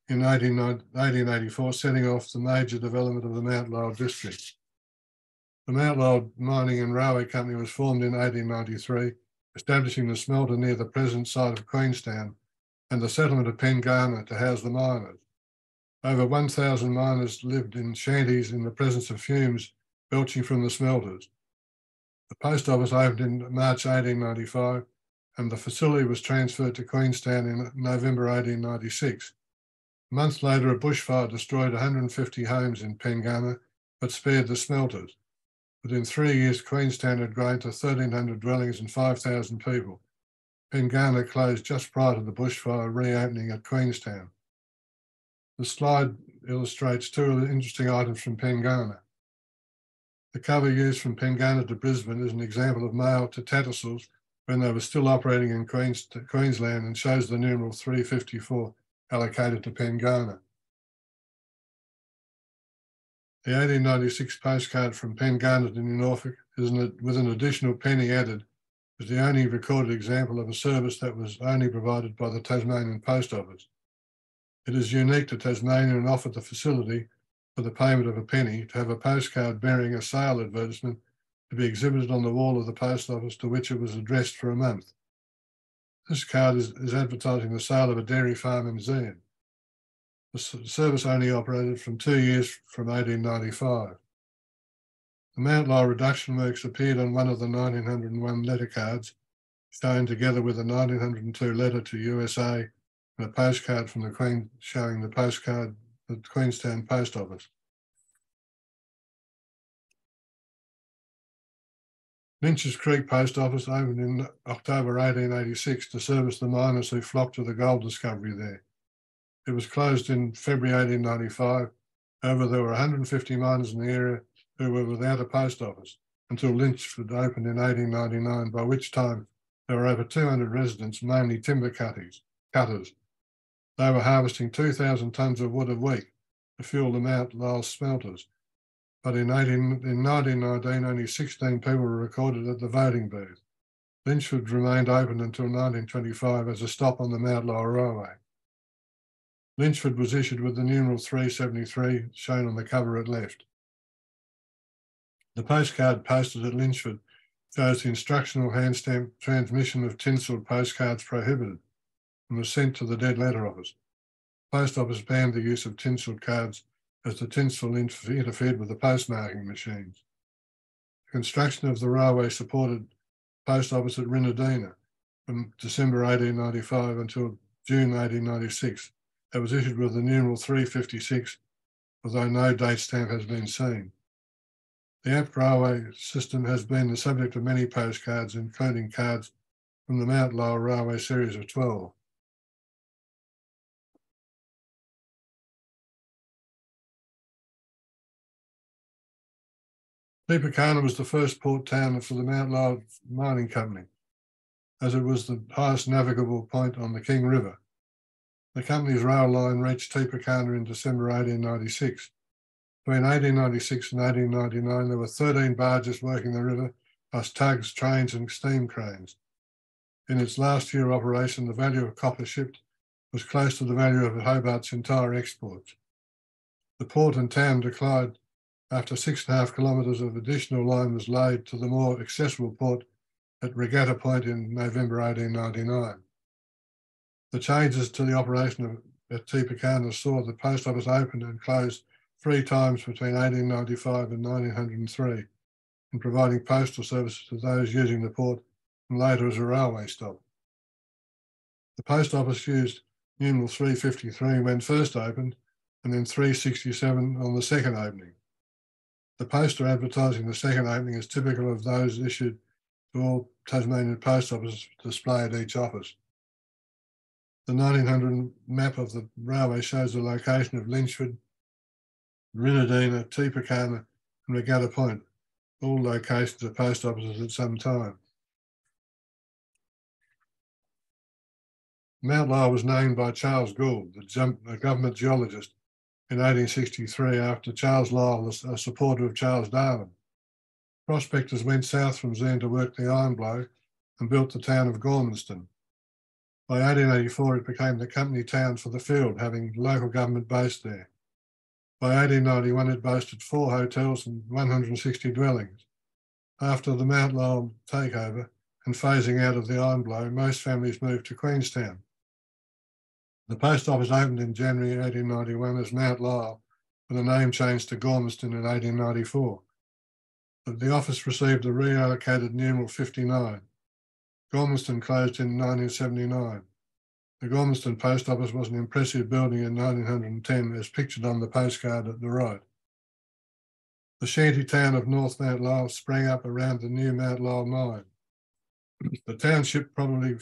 in 1884, setting off the major development of the Mount Lyell district. The Mount Lyell Mining and Railway Company was formed in 1893, establishing the smelter near the present site of Queenstown and the settlement of Pengana to house the miners. Over 1,000 miners lived in shanties in the presence of fumes belching from the smelters. The post office opened in March 1895 and the facility was transferred to Queenstown in November 1896. A month later, a bushfire destroyed 150 homes in Pengana but spared the smelters. Within 3 years, Queenstown had grown to 1,300 dwellings and 5,000 people. Pengana closed just prior to the bushfire reopening at Queenstown. The slide illustrates two of the interesting items from Pengana. The cover used from Pengana to Brisbane is an example of mail to Tattersalls when they were still operating in Queensland, and shows the numeral 354 allocated to Pengana. The 1896 postcard from Pengana to Norfolk is with an additional penny added, is the only recorded example of a service that was only provided by the Tasmanian Post Office. It is unique to Tasmania and offered the facility for the payment of a penny to have a postcard bearing a sale advertisement to be exhibited on the wall of the post office to which it was addressed for a month. This card is advertising the sale of a dairy farm in Zeehan. The service only operated from 2 years from 1895. The Mount Lyell reduction works appeared on one of the 1901 letter cards, shown together with a 1902 letter to USA and a postcard from the Queen showing the postcard at the Queenstown Post Office. Lynch's Creek Post Office opened in October 1886 to service the miners who flocked to the gold discovery there. It was closed in February 1895. However, there were 150 miners in the area who were without a post office until Lynchford opened in 1899, by which time there were over 200 residents, mainly timber cutters. They were harvesting 2,000 tonnes of wood a week to fuel the Mount Lyell smelters. But in 1919, only 16 people were recorded at the voting booth. Lynchford remained open until 1925 as a stop on the Mount Lyell Railway. Lynchford was issued with the numeral 373 shown on the cover at left. The postcard posted at Lynchford shows the instructional hand stamp transmission of tinselled postcards prohibited and was sent to the dead letter office. The post office banned the use of tinselled cards as the tinsel interfered with the postmarking machines. The construction of the railway supported post office at Rinadina from December 1895 until June 1896. It was issued with the numeral 356, although no date stamp has been seen. The app railway system has been the subject of many postcards, including cards from the Mount Lyell Railway series of 12. Tipekana was the first port town for the Mount Lyell Mining Company, as it was the highest navigable point on the King River. The company's rail line reached Tipekana in December 1896. Between 1896 and 1899, there were 13 barges working the river, plus tugs, trains and steam cranes. In its last year of operation, the value of copper shipped was close to the value of Hobart's entire exports. The port and town declined after 6.5 kilometres of additional line was laid to the more accessible port at Regatta Point in November 1899. The changes to the operation at Tipekana saw the post office open and closed 3 times between 1895 and 1903, in providing postal services to those using the port and later as a railway stop. The post office used numeral 353 when first opened and then 367 on the second opening. The poster advertising the second opening is typical of those issued to all Tasmanian post offices displayed at each office. The 1900 map of the railway shows the location of Lynchford, Rinadina, Tipekana and Regatta Point, all locations of post offices at some time. Mount Lyell was named by Charles Gould, the government geologist, in 1863 after Charles Lyell, a supporter of Charles Darwin. Prospectors went south from Zeehan to work the iron blow and built the town of Gormanston. By 1884, it became the company town for the field, having local government based there. By 1891, it boasted 4 hotels and 160 dwellings. After the Mount Lyell takeover and phasing out of the iron blow, most families moved to Queenstown. The post office opened in January 1891 as Mount Lyell, with a name changed to Gormanston in 1894. The office received a reallocated numeral 59. Gormanston closed in 1979. The Gormanston post office was an impressive building in 1910, as pictured on the postcard at the right. The shanty town of North Mount Lyell sprang up around the new Mount Lyell mine. The township probably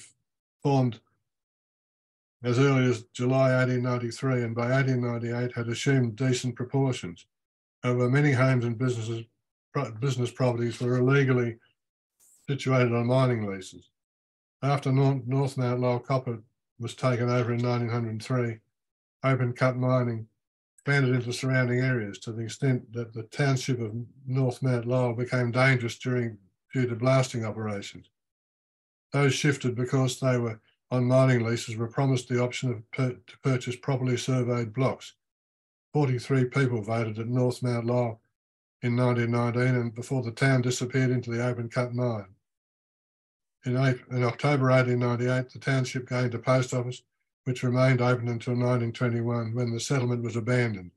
formed as early as July 1893, and by 1898 had assumed decent proportions. However, many homes and business properties were illegally situated on mining leases. After North Mount Lyell copper was taken over in 1903, open cut mining expanded into surrounding areas to the extent that the township of North Mount Lyell became dangerous due to blasting operations. Those shifted because they were on mining leases were promised the option to purchase properly surveyed blocks. 43 people voted at North Mount Lyell in 1919, and before the town disappeared into the open cut mine. In October 1898, the township gained a post office, which remained open until 1921, when the settlement was abandoned.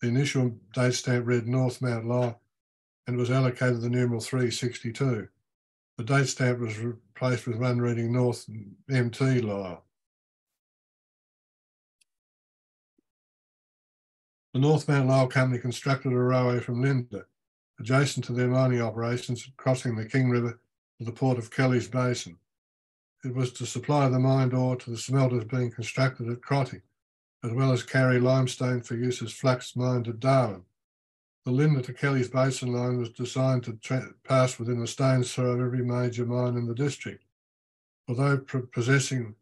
The initial date stamp read North Mount Lyell and was allocated the numeral 362. The date stamp was replaced with one reading North MT Lyell. The North Mount Lyell Company constructed a railway from Linda, adjacent to their mining operations, crossing the King River to the port of Kelly's Basin. It was to supply the mined ore to the smelters being constructed at Crotty, as well as carry limestone for use as flux mined at Darwin. The Linda to Kelly's Basin line was designed to pass within a stone's throw of every major mine in the district. Although possessing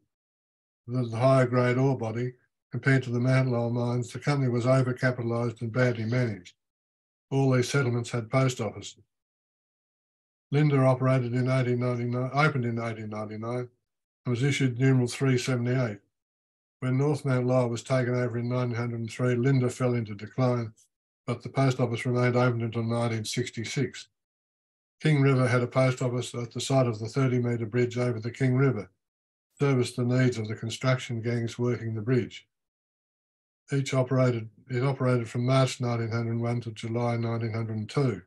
the higher grade ore body compared to the Mount Lyell mines, the company was overcapitalised and badly managed. All these settlements had post offices. Linda opened in 1899 and was issued numeral 378. When North Mount Lyell was taken over in 1903, Linda fell into decline, but the post office remained open until 1966. King River had a post office at the site of the 30-metre bridge over the King River, serviced the needs of the construction gangs working the bridge. It operated from March 1901 to July 1902.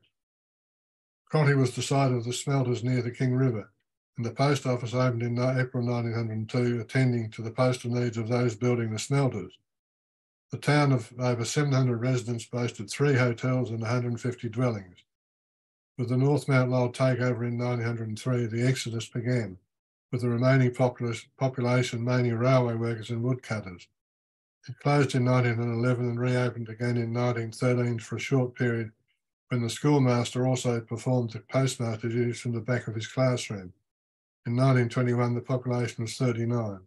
Crotty was the site of the smelters near the King River, and the post office opened in April 1902, attending to the postal needs of those building the smelters. The town of over 700 residents boasted 3 hotels and 150 dwellings. With the North Mount Lyell takeover in 1903, the exodus began, with the remaining population mainly railway workers and woodcutters. It closed in 1911 and reopened again in 1913 for a short period, when the schoolmaster also performed the postmaster duties from the back of his classroom. In 1921, the population was 39.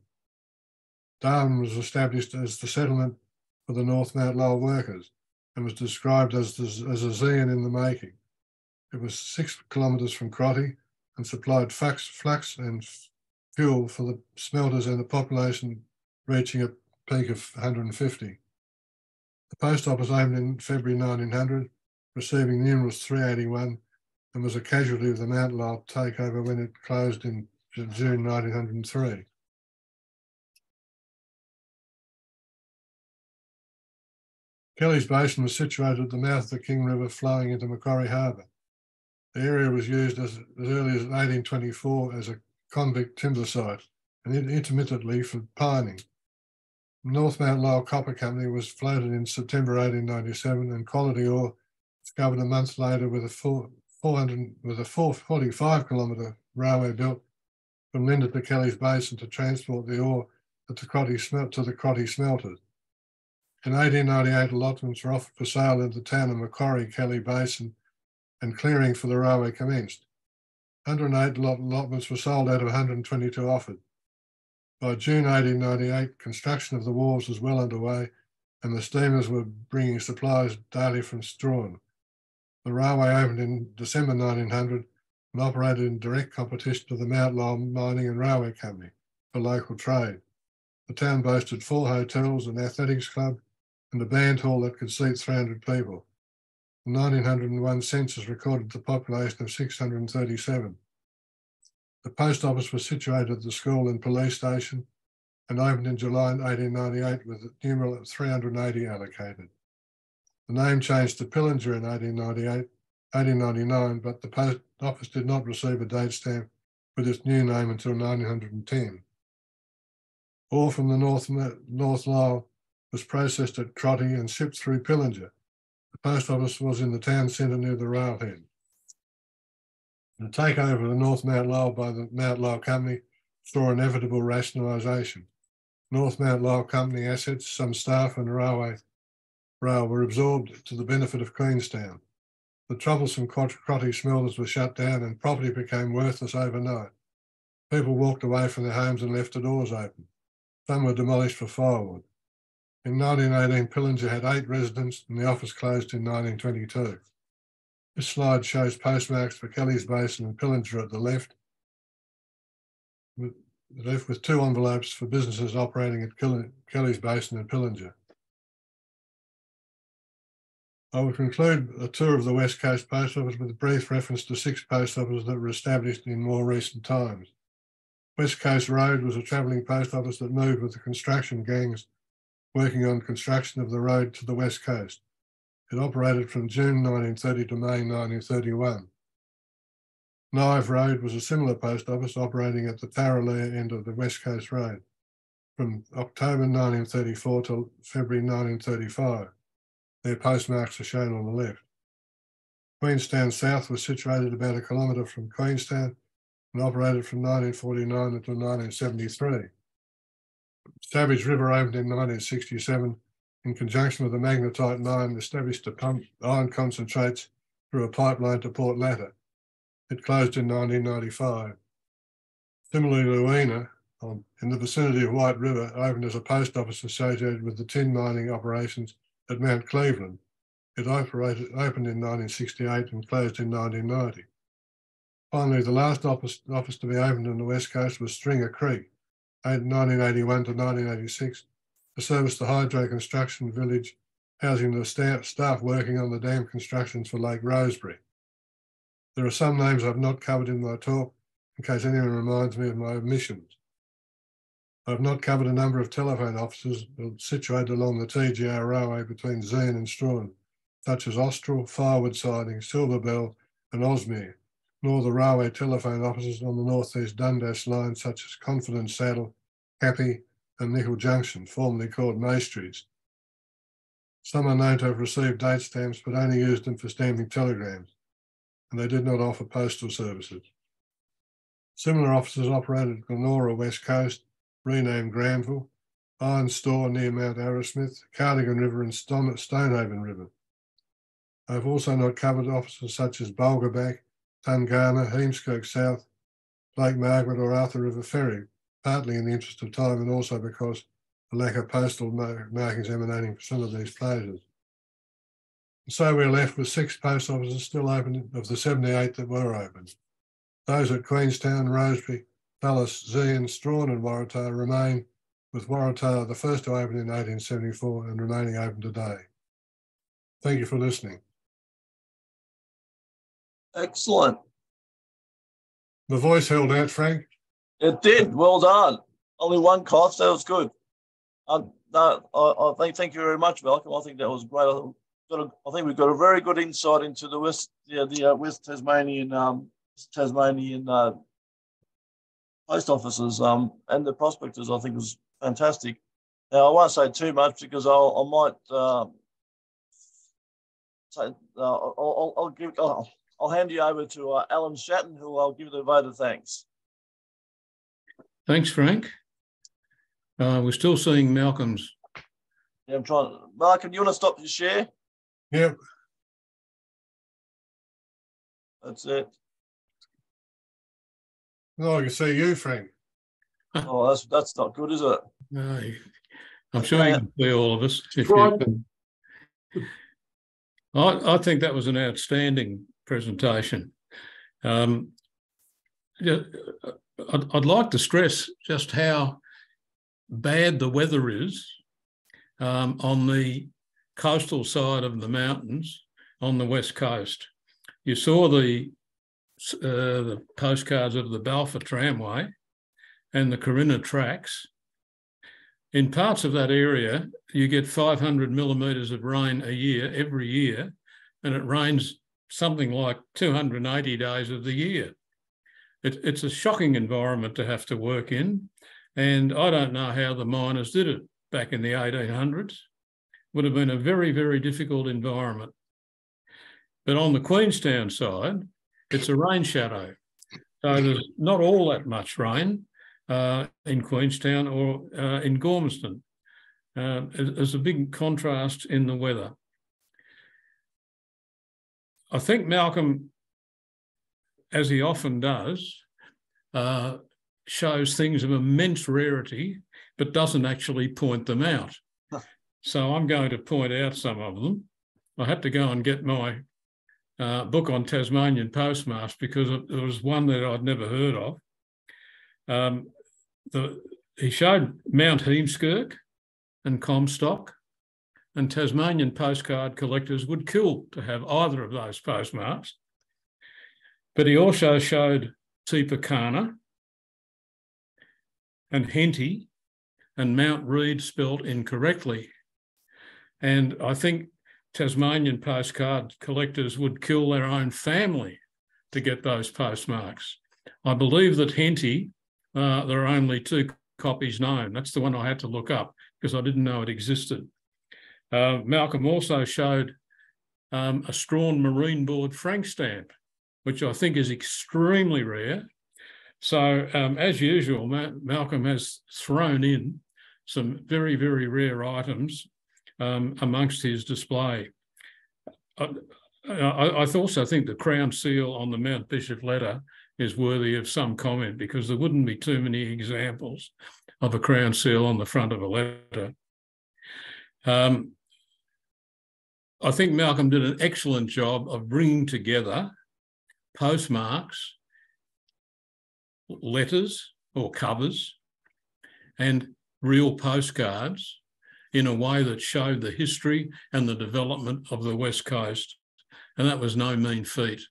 Darwin was established as the settlement for the North Mount Lyell workers and was described as a Zeon in the making. It was 6 kilometres from Crotty and supplied flux and fuel for the smelters and the population reaching a peak of 150. The post office opened in February 1900, receiving numerals 381, and was a casualty of the Mount Lyell takeover when it closed in June 1903. Kelly's Basin was situated at the mouth of the King River flowing into Macquarie Harbour. The area was used as early as 1824 as a convict timber site and intermittently for pining. North Mount Lyell Copper Company was floated in September 1897, and quality ore discovered a month later with a 45-kilometre railway built from Linda to Kelly's Basin to transport the ore to the Crotty smelters. In 1898, allotments were offered for sale in the town of Macquarie, Kelly Basin, and clearing for the railway commenced. 108 allotments were sold out of 122 offered. By June 1898, construction of the wharves was well underway, and the steamers were bringing supplies daily from Strahan. The railway opened in December 1900 and operated in direct competition to the Mount Lyell Mining and Railway Company for local trade. The town boasted 4 hotels, an athletics club, and a band hall that could seat 300 people. The 1901 census recorded the population of 637. The post office was situated at the school and police station and opened in July 1898 with the numeral 380 allocated. The name changed to Pillinger in 1899, but the post office did not receive a date stamp with its new name until 1910. Ore from the North Lyell was processed at Crotty and shipped through Pillinger. The post office was in the town centre near the railhead. The takeover of the North Mount Lyell by the Mount Lyell Company saw inevitable rationalisation. North Mount Lyell Company assets, some staff and rail were absorbed to the benefit of Queenstown. The troublesome Crotty smelters were shut down and property became worthless overnight. People walked away from their homes and left the doors open. Some were demolished for firewood. In 1918, Pillinger had 8 residents and the office closed in 1922. This slide shows postmarks for Kelly's Basin and Pillinger at the left, with 2 envelopes for businesses operating at Kelly's Basin and Pillinger. I will conclude a tour of the West Coast Post Office with a brief reference to 6 post offices that were established in more recent times. West Coast Road was a travelling post office that moved with the construction gangs working on construction of the road to the West Coast. It operated from June 1930 to May 1931. Nive Road was a similar post office operating at the Tarraleah end of the West Coast Road from October 1934 to February 1935. Their postmarks are shown on the left. Queenstown South was situated about 1 kilometre from Queenstown and operated from 1949 until 1973. Savage River opened in 1967 in conjunction with the magnetite mine established to pump iron concentrates through a pipeline to Port Latter. It closed in 1995. Similarly, Luina, in the vicinity of White River, opened as a post office associated with the tin mining operations at Mount Cleveland. It opened in 1968 and closed in 1990. Finally, the last office to be opened on the West Coast was Stringer Creek, 1981 to 1986, to service the hydro construction village, housing the staff working on the dam constructions for Lake Rosebery. There are some names I've not covered in my talk, in case anyone reminds me of my omissions. I've not covered a number of telephone offices situated along the TGR railway between Zeehan and Strahan, such as Austral, Firewood Siding, Silverbell and Osmere, nor the railway telephone offices on the northeast Dundas line, such as Confidence Saddle, Cappy and Nickel Junction, formerly called May Streets. Some are known to have received date stamps but only used them for stamping telegrams, and they did not offer postal services. Similar offices operated at Glenora West Coast, renamed Granville, Iron Store near Mount Arrowsmith, Cardigan River and Stonehaven River. I have also not covered offices such as Bulgaback, Tungana, Heemskirk South, Lake Margaret or Arthur River Ferry, partly in the interest of time and also because the lack of postal markings emanating from some of these places. And so we're left with 6 post offices still open of the 78 that were open. Those at Queenstown, Rosebery, Dulles, Zeehan, Strahan and Waratah remain, with Waratah the first to open in 1874 and remaining open today. Thank you for listening. Excellent. The voice held out, Frank. It did. Well done. Only one cough. That was good. No, I thank you very much, Malcolm. I think that was great. I think we've got a very good insight into the West Tasmanian post offices and the prospectors. I think was fantastic. Now I won't say too much because I might say I'll hand you over to Alan Shatton, who I'll give the vote of thanks. Thanks, Frank. We're still seeing Malcolm's. Yeah, I'm trying. Malcolm, do you want to stop your share? Yep. That's it. No, I can see you, Frank. Oh, that's not good, is it? No, I'm sure you can see all of us. I think that was an outstanding presentation. I'd like to stress just how bad the weather is on the coastal side of the mountains on the west coast. You saw the postcards of the Balfour Tramway and the Corinna tracks. In parts of that area, you get 500 millimetres of rain a year, every year, and it rains something like 280 days of the year. It's a shocking environment to have to work in, and I don't know how the miners did it back in the 1800s. Would have been a very, very difficult environment. But on the Queenstown side, it's a rain shadow. So there's not all that much rain. in Queenstown or in Gormanston. There's a big contrast in the weather. I think Malcolm, as he often does, shows things of immense rarity, but doesn't actually point them out. So I'm going to point out some of them. I had to go and get my book on Tasmanian postmarks because there was one that I'd never heard of. He showed Mount Heemskirk and Comstock, and Tasmanian postcard collectors would kill to have either of those postmarks. But he also showed Tipekana and Henty and Mount Reid spelt incorrectly. And I think Tasmanian postcard collectors would kill their own family to get those postmarks. I believe that Henty, there are only 2 copies known. That's the one I had to look up because I didn't know it existed. Malcolm also showed a Strawn Marine Board Frank stamp, which I think is extremely rare. So as usual, Malcolm has thrown in some very, very rare items amongst his display. I also think the crown seal on the Mount Bishop letter is worthy of some comment because there wouldn't be too many examples of a crown seal on the front of a letter. I think Malcolm did an excellent job of bringing together postmarks, letters or covers, and real postcards in a way that showed the history and the development of the West Coast. And that was no mean feat.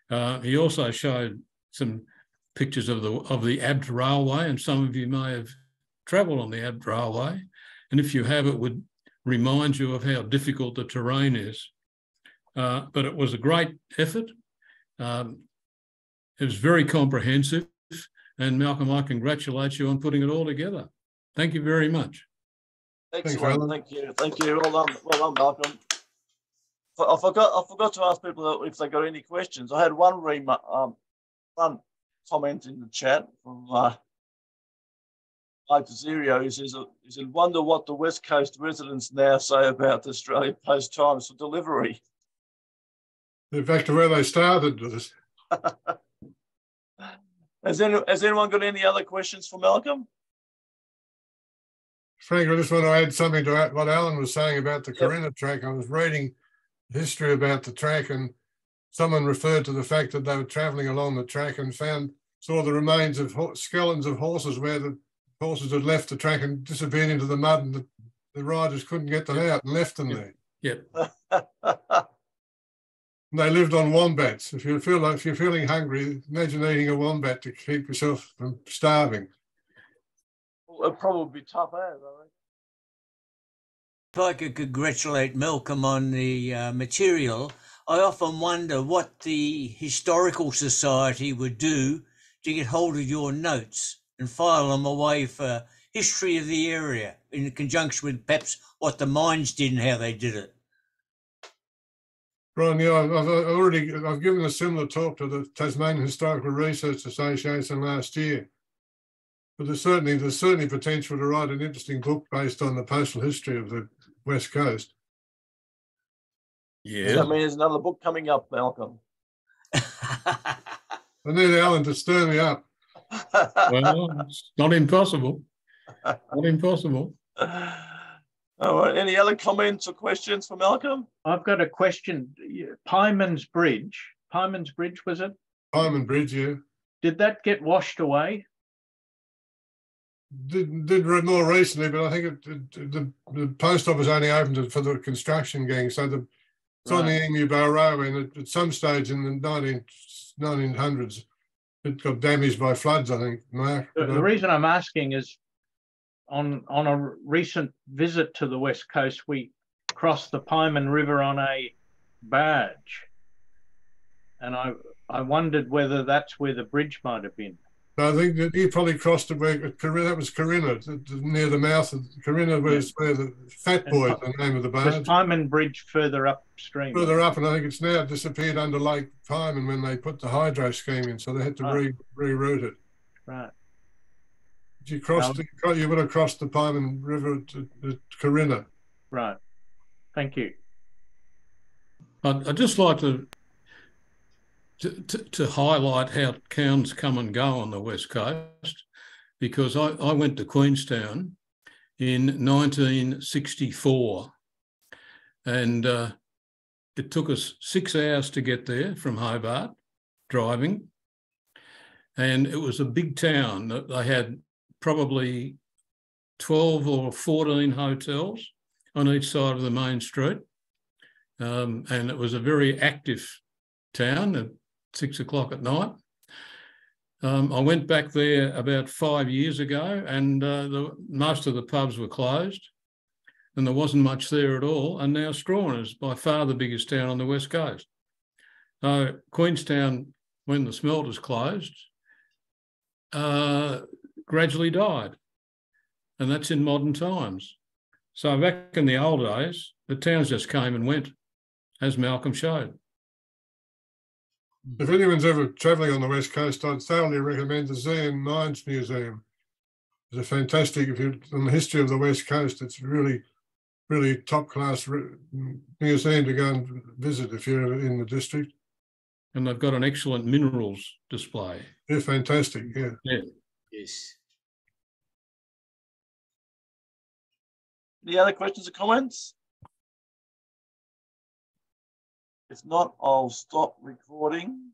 He also showed some pictures of the Abt Railway, and some of you may have travelled on the Abt Railway. And if you have, it would remind you of how difficult the terrain is. But it was a great effort. It was very comprehensive. And Malcolm, I congratulate you on putting it all together. Thank you very much. Excellent. Thank you. Thank you. Well done, Malcolm. I forgot to ask people if they got any questions. I had one comment in the chat from Rpsv. He said, wonder what the West Coast residents now say about the Australia Post times for delivery. They're back to where they started with us. Has anyone got any other questions for Malcolm? Frank, I just want to add something to what Alan was saying about the Corinna track. I was reading history about the track, and someone referred to the fact that they were travelling along the track and saw the remains of skeletons of horses where the horses had left the track and disappeared into the mud, and the riders couldn't get them out and left them there. Yep. And they lived on wombats. If you're feeling hungry, imagine eating a wombat to keep yourself from starving. Well, it'd probably be tough, I think. If I could congratulate Malcolm on the material, I often wonder what the Historical Society would do to get hold of your notes and file them away for history of the area in conjunction with perhaps what the mines did and how they did it. Brian, yeah, I've given a similar talk to the Tasmanian Historical Research Association last year. But there's certainly potential to write an interesting book based on the postal history of the West Coast. Yeah. Does that mean there's another book coming up, Malcolm? I need Alan to stir me up. Well, it's not impossible. Not impossible. All right. Any other comments or questions for Malcolm? I've got a question. Pyman's Bridge, was it? Pyman Bridge, yeah. Did that get washed away? Did more recently, but I think the post office only opened it for the construction gang. So it's on the Emu Bow Railway, and at some stage in the 1900s, it got damaged by floods, I think, Mark. The reason I'm asking is on a recent visit to the West Coast, we crossed the Pyman River on a barge. And I wondered whether that's where the bridge might have been. I think that he probably crossed it where that was Corinna, near the mouth of Corinna, where the Fat Boy is the name of the barge. There's Pyman Bridge further upstream. Further up, and I think it's now disappeared under Lake Pyman when they put the hydro scheme in, so they had to reroute it. Right. You would have crossed the Pieman River to Corinna. Right. Thank you. I'd just like to highlight how towns come and go on the West Coast, because I went to Queenstown in 1964, and it took us 6 hours to get there from Hobart, driving, and it was a big town. They had probably 12 or 14 hotels on each side of the main street, and it was a very active town at 6 o'clock at night. I went back there about 5 years ago, and most of the pubs were closed, and there wasn't much there at all. And now Strahan is by far the biggest town on the West Coast. Queenstown, when the smelters closed, gradually died, and that's in modern times. So back in the old days, the towns just came and went, as Malcolm showed. If anyone's ever travelling on the West Coast, I'd thoroughly recommend the Zeehan Mines Museum. It's a fantastic, on the history of the West Coast, it's really, really top-class museum to go and visit if you're in the district. And they've got an excellent minerals display. They're fantastic, yeah. Yes. Any other questions or comments? If not, I'll stop recording.